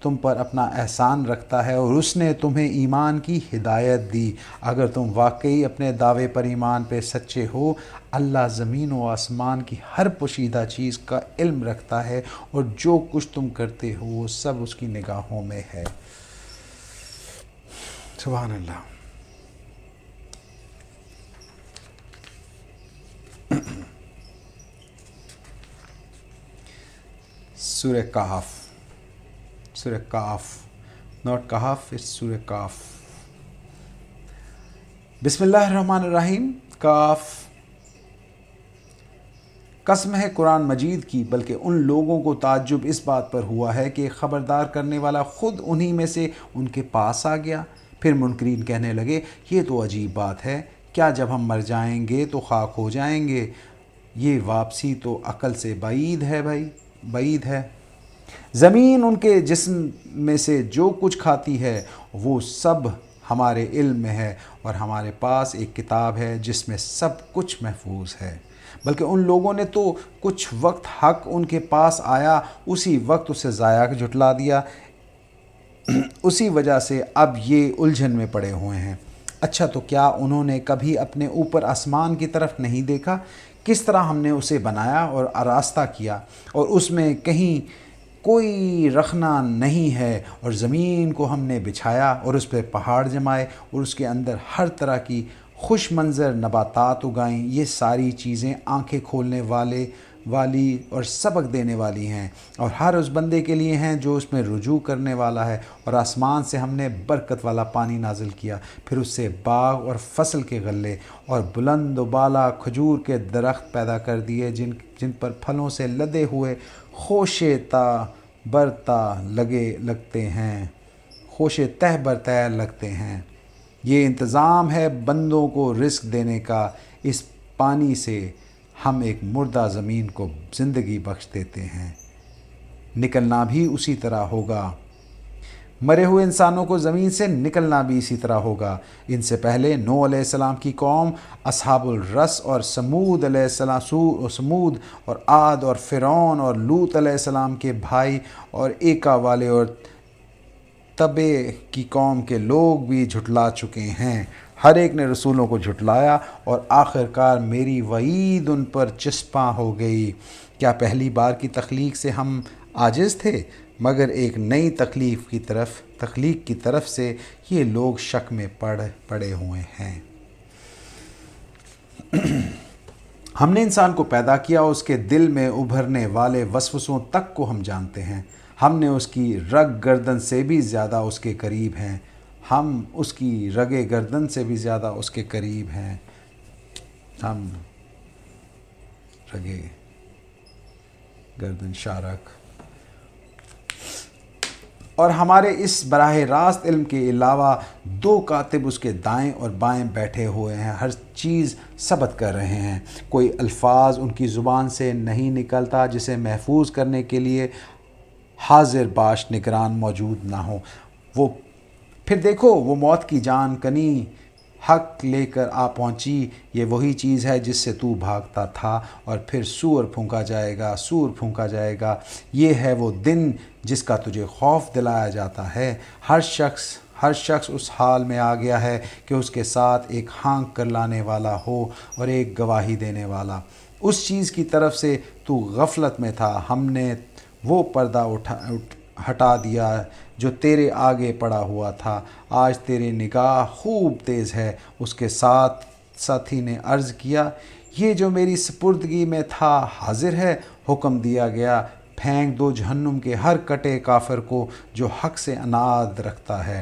تم پر اپنا احسان رکھتا ہے اور اس نے تمہیں ایمان کی ہدایت دی۔ اگر تم واقعی اپنے دعوے پر ایمان پہ سچے ہو، اللہ زمین و آسمان کی ہر پوشیدہ چیز کا علم رکھتا ہے اور جو کچھ تم کرتے ہو وہ سب اس کی نگاہوں میں ہے۔ سبحان اللہ۔ سورہ کہف، سورہ کہف، ناٹ کہف، اٹس سورہ کہف۔ بسم اللہ الرحمن الرحیم۔ کاف، قسم ہے قرآن مجید کی، بلکہ ان لوگوں کو تعجب اس بات پر ہوا ہے کہ خبردار کرنے والا خود انہی میں سے ان کے پاس آ گیا۔ پھر منکرین کہنے لگے، یہ تو عجیب بات ہے، کیا جب ہم مر جائیں گے تو خاک ہو جائیں گے؟ یہ واپسی تو عقل سے بعید ہے بعید ہے۔ زمین ان کے جسم میں سے جو کچھ کھاتی ہے وہ سب ہمارے علم میں ہے اور ہمارے پاس ایک کتاب ہے جس میں سب کچھ محفوظ ہے۔ بلکہ ان لوگوں نے تو کچھ وقت حق ان کے پاس آیا اسی وقت اسے ضائع جھٹلا دیا، اسی وجہ سے اب یہ الجھن میں پڑے ہوئے ہیں۔ اچھا، تو کیا انہوں نے کبھی اپنے اوپر آسمان کی طرف نہیں دیکھا؟ کس طرح ہم نے اسے بنایا اور آراستہ کیا، اور اس میں کہیں کوئی رخنا نہیں ہے، اور زمین کو ہم نے بچھایا اور اس پہ پہاڑ جمائے اور اس کے اندر ہر طرح کی خوش منظر نباتات اگائیں۔ یہ ساری چیزیں آنکھیں کھولنے والی اور سبق دینے والی ہیں، اور ہر اس بندے کے لیے ہیں جو اس میں رجوع کرنے والا ہے۔ اور آسمان سے ہم نے برکت والا پانی نازل کیا، پھر اس سے باغ اور فصل کے غلے اور بلند و بالا کھجور کے درخت پیدا کر دیے، جن پر پھلوں سے لدے ہوئے خوشے تہ برتہ لگتے ہیں۔ یہ انتظام ہے بندوں کو رزق دینے کا۔ اس پانی سے ہم ایک مردہ زمین کو زندگی بخش دیتے ہیں، نکلنا بھی اسی طرح ہوگا۔ مرے ہوئے انسانوں کو زمین سے نکلنا بھی اسی طرح ہوگا۔ ان سے پہلے نوح علیہ السلام کی قوم، اصحاب الرس اور سمود علیہ السلام، سمود اور عاد اور فرعون اور لوط علیہ السلام کے بھائی اور ایکا والے اور تبے کی قوم کے لوگ بھی جھٹلا چکے ہیں۔ ہر ایک نے رسولوں کو جھٹلایا اور آخر کار میری وعید ان پر چسپاں ہو گئی۔ کیا پہلی بار کی تخلیق سے ہم عاجز تھے؟ مگر ایک نئی تخلیق کی طرف سے یہ لوگ شک میں پڑے ہوئے ہیں۔ ہم نے انسان کو پیدا کیا، اس کے دل میں ابھرنے والے وسوسوں تک کو ہم جانتے ہیں۔ ہم نے اس کی رگ گردن سے بھی زیادہ اس کے قریب ہیں۔ ہم اس کی رگ گردن سے بھی زیادہ اس کے قریب ہیں۔ ہم رگ گردن شارک، اور ہمارے اس براہ راست علم کے علاوہ دو کاتب اس کے دائیں اور بائیں بیٹھے ہوئے ہیں، ہر چیز ثبت کر رہے ہیں۔ کوئی الفاظ ان کی زبان سے نہیں نکلتا جسے محفوظ کرنے کے لیے حاضر باش نگران موجود نہ ہو۔ پھر دیکھو، وہ موت کی جان کنی حق لے کر آ پہنچی، یہ وہی چیز ہے جس سے تو بھاگتا تھا، اور پھر سور پھونکا جائے گا۔ یہ ہے وہ دن جس کا تجھے خوف دلایا جاتا ہے۔ ہر شخص اس حال میں آ گیا ہے کہ اس کے ساتھ ایک ہانک کر لانے والا ہو اور ایک گواہی دینے والا۔ اس چیز کی طرف سے تو غفلت میں تھا، ہم نے وہ پردہ ہٹا دیا جو تیرے آگے پڑا ہوا تھا۔ آج تیری نگاہ خوب تیز ہے۔ اس کے ساتھی نے عرض کیا، یہ جو میری سپردگی میں تھا حاضر ہے، حکم دیا گیا پھینک دو جہنم کے ہر کٹے کافر کو جو حق سے اناد رکھتا ہے۔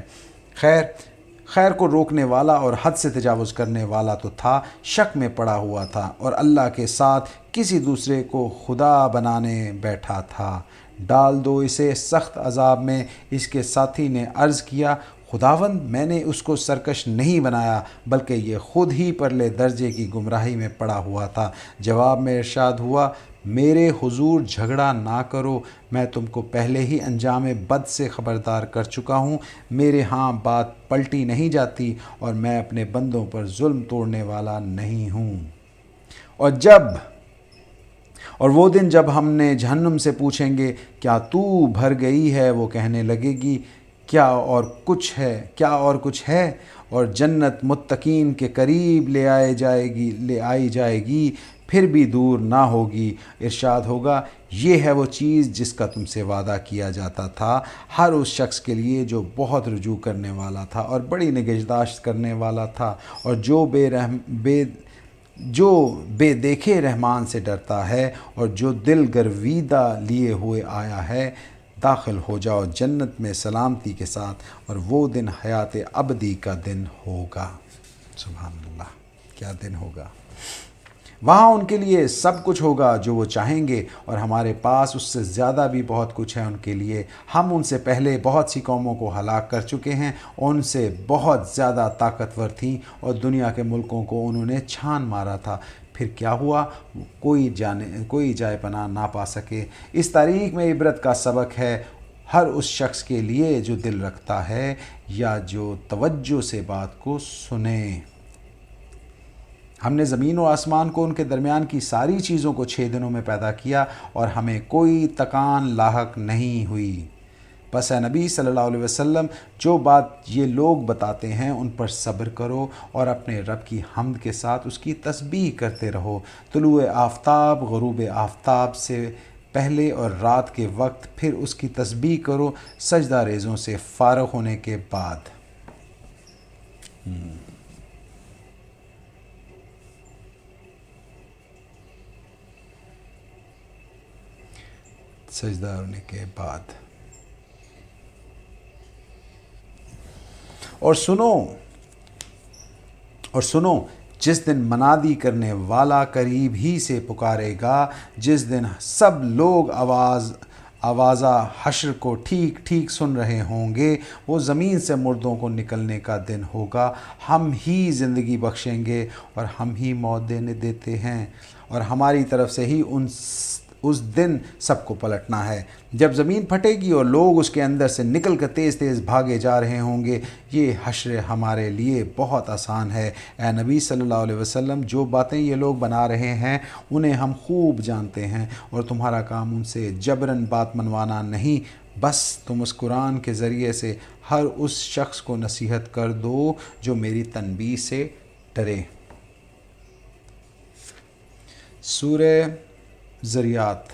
خیر کو روکنے والا اور حد سے تجاوز کرنے والا تو تھا، شک میں پڑا ہوا تھا اور اللہ کے ساتھ کسی دوسرے کو خدا بنانے بیٹھا تھا۔ ڈال دو اسے سخت عذاب میں۔ اس کے ساتھی نے عرض کیا، خداوند میں نے اس کو سرکش نہیں بنایا بلکہ یہ خود ہی پرلے درجے کی گمراہی میں پڑا ہوا تھا۔ جواب میں ارشاد ہوا، میرے حضور جھگڑا نہ کرو، میں تم کو پہلے ہی انجام بد سے خبردار کر چکا ہوں۔ میرے ہاں بات پلٹی نہیں جاتی اور میں اپنے بندوں پر ظلم توڑنے والا نہیں ہوں۔ اور وہ دن جب ہم نے جہنم سے پوچھیں گے کیا تو بھر گئی ہے، وہ کہنے لگے گی کیا اور کچھ ہے، اور جنت متقین کے قریب لے آئی جائے گی، پھر بھی دور نہ ہوگی۔ ارشاد ہوگا، یہ ہے وہ چیز جس کا تم سے وعدہ کیا جاتا تھا، ہر اس شخص کے لیے جو بہت رجوع کرنے والا تھا اور بڑی نگہداشت کرنے والا تھا، اور جو بے دیکھے رحمان سے ڈرتا ہے اور جو دل گرویدہ لیے ہوئے آیا ہے۔ داخل ہو جاؤ جنت میں سلامتی کے ساتھ، اور وہ دن حیات ابدی کا دن ہوگا۔ سبحان اللہ، کیا دن ہوگا! وہاں ان کے لیے سب کچھ ہوگا جو وہ چاہیں گے، اور ہمارے پاس اس سے زیادہ بھی بہت کچھ ہے ان کے لیے۔ ہم ان سے پہلے بہت سی قوموں کو ہلاک کر چکے ہیں، ان سے بہت زیادہ طاقتور تھیں اور دنیا کے ملکوں کو انہوں نے چھان مارا تھا۔ پھر کیا ہوا؟ کوئی جائے پناہ نہ پا سکے۔ اس تاریخ میں عبرت کا سبق ہے ہر اس شخص کے لیے جو دل رکھتا ہے یا جو توجہ سے بات کو سنے۔ ہم نے زمین و آسمان کو ان کے درمیان کی ساری چیزوں کو 6 دنوں میں پیدا کیا اور ہمیں کوئی تکان لاحق نہیں ہوئی۔ بس اے نبی صلی اللہ علیہ وسلم، جو بات یہ لوگ بتاتے ہیں ان پر صبر کرو اور اپنے رب کی حمد کے ساتھ اس کی تسبیح کرتے رہو، طلوع آفتاب غروب آفتاب سے پہلے اور رات کے وقت، پھر اس کی تسبیح کرو سجدہ ریزوں سے فارغ ہونے کے بعد۔ سجدہ ہونے کے بعد اور سنو جس دن منادی کرنے والا قریب ہی سے پکارے گا، جس دن سب لوگ آوازہ حشر کو ٹھیک ٹھیک سن رہے ہوں گے، وہ زمین سے مردوں کو نکلنے کا دن ہوگا۔ ہم ہی زندگی بخشیں گے اور ہم ہی موت دیتے ہیں، اور ہماری طرف سے ہی اس دن سب کو پلٹنا ہے۔ جب زمین پھٹے گی اور لوگ اس کے اندر سے نکل کر تیز تیز بھاگے جا رہے ہوں گے، یہ حشر ہمارے لیے بہت آسان ہے۔ اے نبی صلی اللہ علیہ وسلم، جو باتیں یہ لوگ بنا رہے ہیں انہیں ہم خوب جانتے ہیں، اور تمہارا کام ان سے جبراً بات منوانا نہیں، بس تم اس قرآن کے ذریعے سے ہر اس شخص کو نصیحت کر دو جو میری تنبیہ سے ڈرے۔ سورہ الذریات۔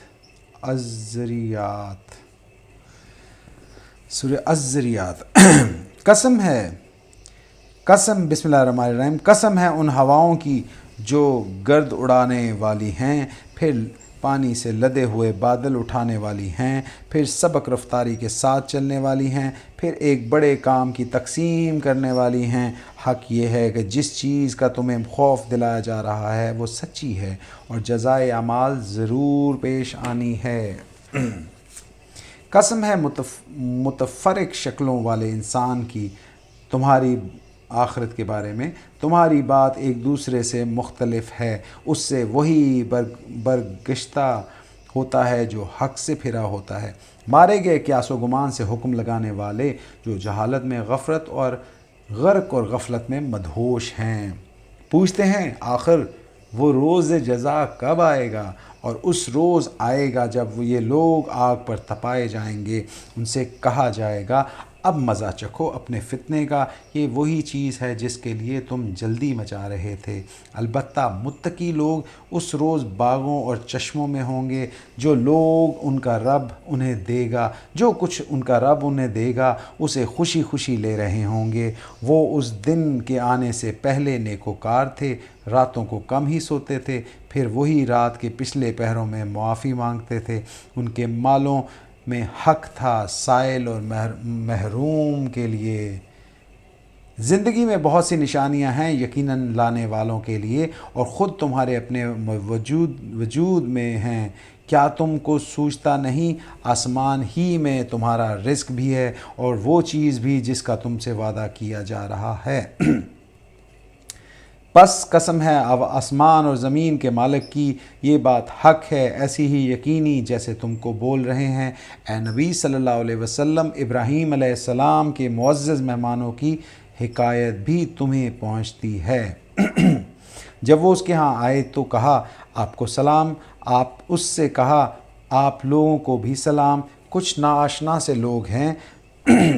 قسم بسم اللہ الرحمن الرحیم، قسم ہے ان ہواؤں کی جو گرد اڑانے والی ہیں، پھر پانی سے لدے ہوئے بادل اٹھانے والی ہیں، پھر سبق رفتاری کے ساتھ چلنے والی ہیں، پھر ایک بڑے کام کی تقسیم کرنے والی ہیں۔ حق یہ ہے کہ جس چیز کا تمہیں خوف دلایا جا رہا ہے وہ سچی ہے، اور جزائے اعمال ضرور پیش آنی ہے۔ قسم ہے متفرق شکلوں والے انسان کی تمہاری آخرت کے بارے میں، تمہاری بات ایک دوسرے سے مختلف ہے، اس سے وہی برگشتہ ہوتا ہے جو حق سے پھرا ہوتا ہے۔ مارے گئے قیاس و گمان سے حکم لگانے والے جو جہالت میں غرق اور غفلت میں مدہوش ہیں، پوچھتے ہیں آخر وہ روز جزا کب آئے گا؟ اور اس روز آئے گا جب یہ لوگ آگ پر تپائے جائیں گے۔ ان سے کہا جائے گا اب مزہ چکھو اپنے فتنے کا، یہ وہی چیز ہے جس کے لیے تم جلدی مچا رہے تھے۔ البتہ متقی لوگ اس روز باغوں اور چشموں میں ہوں گے، جو کچھ ان کا رب انہیں دے گا اسے خوشی خوشی لے رہے ہوں گے۔ وہ اس دن کے آنے سے پہلے نیکوکار تھے، راتوں کو کم ہی سوتے تھے، پھر وہی رات کے پچھلے پہروں میں معافی مانگتے تھے۔ ان کے مالوں میں حق تھا سائل اور محروم کے لیے۔ زندگی میں بہت سی نشانیاں ہیں یقیناً لانے والوں کے لیے، اور خود تمہارے اپنے وجود میں ہیں۔ کیا تم کو سوچتا نہیں آسمان ہی میں تمہارا رزق بھی ہے اور وہ چیز بھی جس کا تم سے وعدہ کیا جا رہا ہے؟ پس قسم ہے آسمان اور زمین کے مالک کی، یہ بات حق ہے، ایسی ہی یقینی جیسے تم کو بول رہے ہیں۔ اے نبی صلی اللہ علیہ وسلم، ابراہیم علیہ السلام کے معزز مہمانوں کی حکایت بھی تمہیں پہنچتی ہے۔ جب وہ اس کے ہاں آئے تو کہا آپ کو سلام، آپ اس سے کہا آپ لوگوں کو بھی سلام، کچھ ناآشنا سے لوگ ہیں۔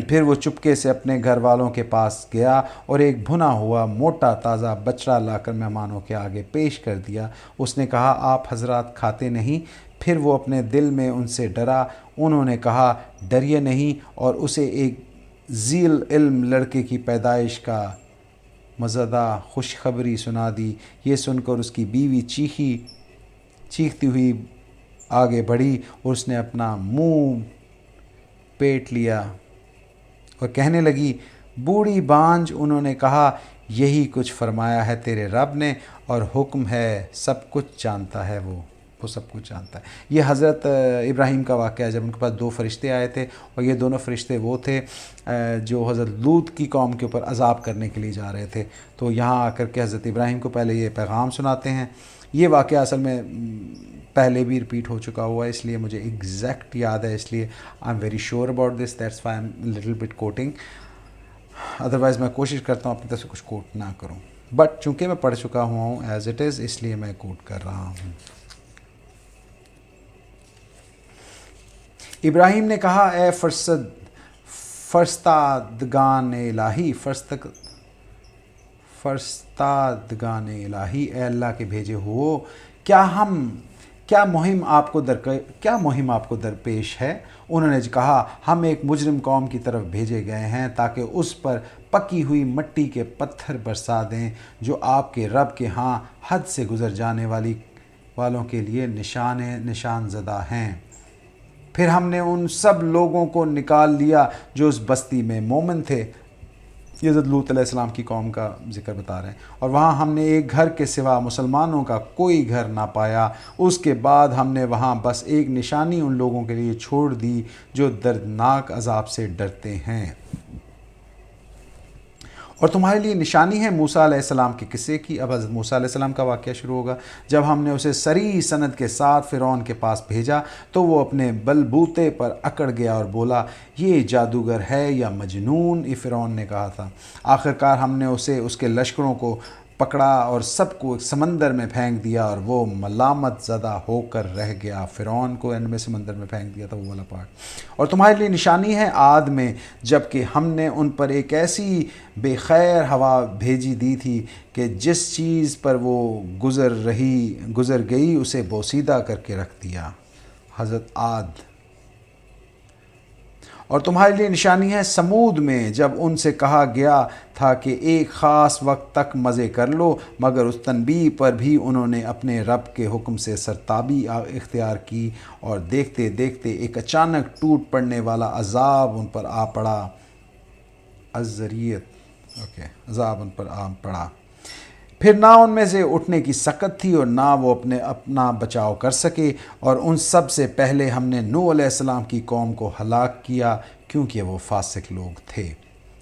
پھر وہ چپکے سے اپنے گھر والوں کے پاس گیا اور ایک بھنا ہوا موٹا تازہ بچڑا لا کر مہمانوں کے آگے پیش کر دیا۔ اس نے کہا آپ حضرات کھاتے نہیں؟ پھر وہ اپنے دل میں ان سے ڈرا، انہوں نے کہا ڈریے نہیں، اور اسے ایک ذی علم لڑکے کی پیدائش کا مزیدہ خوشخبری سنا دی۔ یہ سن کر اس کی بیوی چیختی ہوئی آگے بڑھی اور اس نے اپنا منہ پیٹ لیا اور کہنے لگی بوڑھی بانجھ، انہوں نے کہا یہی کچھ فرمایا ہے تیرے رب نے، اور حکم ہے سب کچھ جانتا ہے، وہ سب کچھ جانتا ہے۔ یہ حضرت ابراہیم کا واقعہ ہے، جب ان کے پاس 2 فرشتے آئے تھے، اور یہ دونوں فرشتے وہ تھے جو حضرت لوط کی قوم کے اوپر عذاب کرنے کے لیے جا رہے تھے۔ تو یہاں آ کر کے حضرت ابراہیم کو پہلے یہ پیغام سناتے ہیں۔ یہ واقعہ اصل میں پہلے بھی ریپیٹ ہو چکا ہوا ہے، اس لیے مجھے ایگزیکٹ یاد ہے، اس لیے I am very sure about this, that's why I am little bit quoting. Otherwise میں کوشش کرتا ہوں اپنی طرف سے کچھ کوٹ نہ کروں، بٹ چونکہ میں پڑھ چکا ہوں ایز اٹ از، اس لیے میں کوٹ کر رہا ہوں۔ ابراہیم نے کہا اے فرستادگان الہی، اے اللہ کے بھیجے ہو، کیا مہم آپ کو درپیش ہے؟ انہوں نے کہا ہم ایک مجرم قوم کی طرف بھیجے گئے ہیں تاکہ اس پر پکی ہوئی مٹی کے پتھر برسا دیں جو آپ کے رب کے ہاں حد سے گزر جانے والوں کے لیے نشان زدہ ہیں۔ پھر ہم نے ان سب لوگوں کو نکال لیا جو اس بستی میں مومن تھے۔ یہ حضرت لوط علیہ السلام کی قوم کا ذکر بتا رہے ہیں۔ اور وہاں ہم نے ایک گھر کے سوا مسلمانوں کا کوئی گھر نہ پایا۔ اس کے بعد ہم نے وہاں بس ایک نشانی ان لوگوں کے لیے چھوڑ دی جو دردناک عذاب سے ڈرتے ہیں۔ اور تمہارے لیے نشانی ہے موسیٰ علیہ السلام کے قصے کی۔ اب حضرت موسیٰ علیہ السلام کا واقعہ شروع ہوگا۔ جب ہم نے اسے صریح سند کے ساتھ فرعون کے پاس بھیجا تو وہ اپنے بلبوتے پر اکڑ گیا اور بولا یہ جادوگر ہے یا مجنون، یہ فرعون نے کہا تھا۔ آخرکار ہم نے اسے اس کے لشکروں کو پکڑا اور سب کو ایک سمندر میں پھینک دیا، اور وہ ملامت زدہ ہو کر رہ گیا۔ فرعون کو اینڈ میں سمندر میں پھینک دیا تھا، وہ والا پارٹ۔ اور تمہارے لیے نشانی ہے عاد میں، جب کہ ہم نے ان پر ایک ایسی بے خیر ہوا بھیجی دی تھی کہ جس چیز پر وہ گزر گئی اسے بوسیدہ کر کے رکھ دیا۔ حضرت عاد۔ اور تمہارے لیے نشانی ہے سمود میں، جب ان سے کہا گیا تھا کہ ایک خاص وقت تک مزے کر لو، مگر اس تنبیہ پر بھی انہوں نے اپنے رب کے حکم سے سرتابی اختیار کی، اور دیکھتے دیکھتے ایک اچانک ٹوٹ پڑنے والا عذاب ان پر آ پڑا۔ عذاب ان پر آ پڑا۔ پھر نہ ان میں سے اٹھنے کی سکت تھی اور نہ وہ اپنا بچاؤ کر سکے، اور ان سب سے پہلے ہم نے نوح علیہ السلام کی قوم کو ہلاک کیا کیونکہ وہ فاسق لوگ تھے۔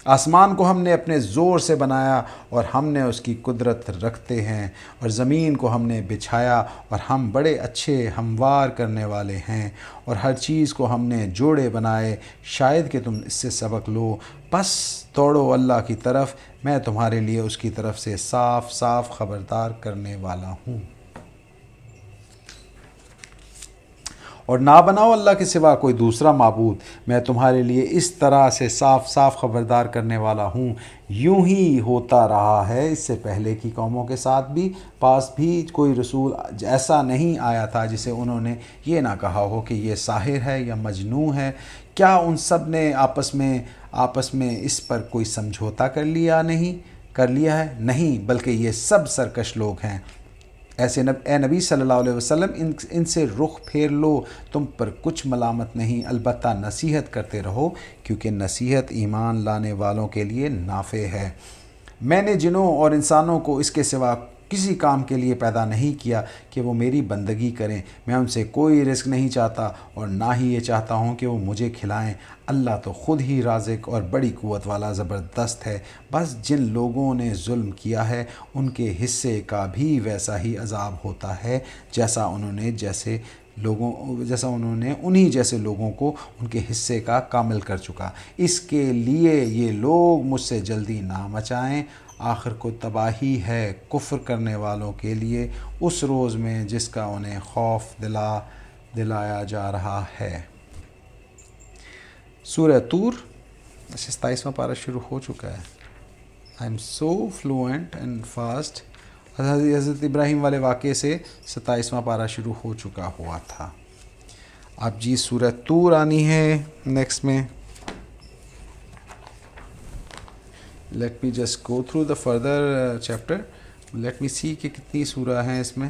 آسمان کو ہم نے اپنے زور سے بنایا اور ہم نے اس کی قدرت رکھتے ہیں، اور زمین کو ہم نے بچھایا اور ہم بڑے اچھے ہموار کرنے والے ہیں، اور ہر چیز کو ہم نے جوڑے بنائے، شاید کہ تم اس سے سبق لو۔ بس دوڑو اللہ کی طرف، میں تمہارے لیے اس کی طرف سے صاف صاف خبردار کرنے والا ہوں۔ اور نہ بناؤ اللہ کے سوا کوئی دوسرا معبود، میں تمہارے لیے اس طرح سے صاف صاف خبردار کرنے والا ہوں۔ یوں ہی ہوتا رہا ہے اس سے پہلے کی قوموں کے ساتھ بھی، پاس بھی کوئی رسول ایسا نہیں آیا تھا جسے انہوں نے یہ نہ کہا ہو کہ یہ ساحر ہے یا مجنون ہے۔ کیا ان سب نے آپس میں اس پر کوئی سمجھوتا کر لیا ہے؟ نہیں، بلکہ یہ سب سرکش لوگ ہیں۔ ایسے اے نبی صلی اللہ علیہ وسلم ان سے رخ پھیر لو، تم پر کچھ ملامت نہیں، البتہ نصیحت کرتے رہو، کیونکہ نصیحت ایمان لانے والوں کے لیے نافع ہے۔ میں نے جنوں اور انسانوں کو اس کے سوا کسی کام کے لیے پیدا نہیں کیا کہ وہ میری بندگی کریں۔ میں ان سے کوئی رزق نہیں چاہتا اور نہ ہی یہ چاہتا ہوں کہ وہ مجھے کھلائیں۔ اللہ تو خود ہی رازق اور بڑی قوت والا زبردست ہے۔ بس جن لوگوں نے ظلم کیا ہے ان کے حصے کا بھی ویسا ہی عذاب ہوتا ہے جیسا انہوں نے انہی جیسے لوگوں کو ان کے حصے کا کامل کر چکا۔ اس کے لیے یہ لوگ مجھ سے جلدی نہ مچائیں، آخر کو تباہی ہے کفر کرنے والوں کے لیے اس روز میں جس کا انہیں خوف دلایا جا رہا ہے۔ سورہ طور 27واں پارہ شروع ہو چکا ہے۔ I am so fluent and fast. حضرت ابراہیم والے واقعے سے 27واں پارہ شروع ہو چکا ہوا تھا۔ اب جی سورہ طور آنی ہے نیکسٹ میں۔ Let me just go through the further chapter, let me see کہ کتنی سورہ ہیں اس میں۔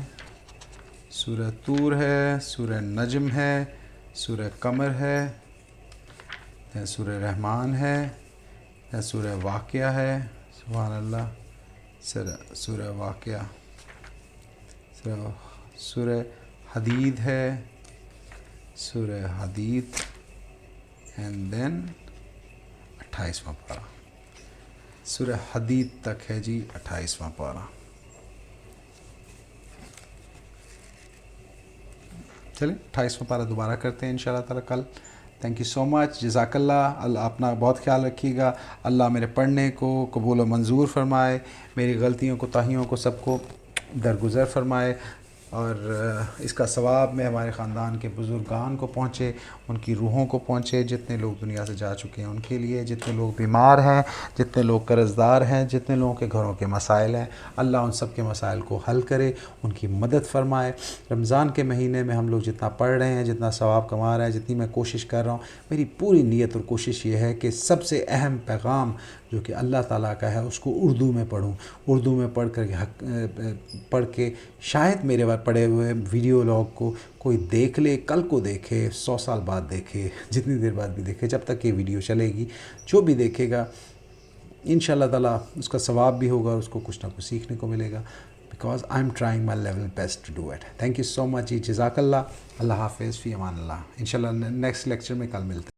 سورہ طور ہے، سورہ نجم ہے، سورہ قمر ہے، سورہ رحمان ہے، سورہ واقعہ ہے، سبحان اللہ، سورہ واقعہ، سورہ حدید ہے، سورہ حدید، اینڈ دین 28واں پارہ۔ سورہ حدید تک ہے جی 28واں پارہ۔ چلیں 28واں پارہ دوبارہ کرتے ہیں انشاءاللہ تعالی کل۔ تھینک یو سو مچ، جزاک اللہ۔ اللہ اپنا بہت خیال رکھیے گا۔ اللہ میرے پڑھنے کو قبول و منظور فرمائے، میری غلطیوں کوتاہیوں کو سب کو درگزر فرمائے، اور اس کا ثواب میں ہمارے خاندان کے بزرگان کو پہنچے، ان کی روحوں کو پہنچے، جتنے لوگ دنیا سے جا چکے ہیں ان کے لیے، جتنے لوگ بیمار ہیں، جتنے لوگ قرض دار ہیں، جتنے لوگوں کے گھروں کے مسائل ہیں، اللہ ان سب کے مسائل کو حل کرے، ان کی مدد فرمائے۔ رمضان کے مہینے میں ہم لوگ جتنا پڑھ رہے ہیں، جتنا ثواب کما رہے ہیں، جتنی میں کوشش کر رہا ہوں، میری پوری نیت اور کوشش یہ ہے کہ سب سے اہم پیغام جو کہ اللہ تعالیٰ کا ہے اس کو اردو میں پڑھوں، اردو میں پڑھ کے شاید میرے پڑھے ہوئے ویڈیو لاگ کو کوئی دیکھ لے، کل کو دیکھے، 100 سال بعد دیکھے، جتنی دیر بعد بھی دیکھے، جب تک یہ ویڈیو چلے گی، جو بھی دیکھے گا انشاءاللہ تعالیٰ اس کا ثواب بھی ہوگا اور اس کو کچھ نہ کچھ سیکھنے کو ملے گا، because I am trying my level best to do it. Thank you so much جی، جزاک اللہ۔ اللہ حافظ، فی امان اللہ۔ انشاءاللہ نیکسٹ لیکچر میں کل ملتے ہیں۔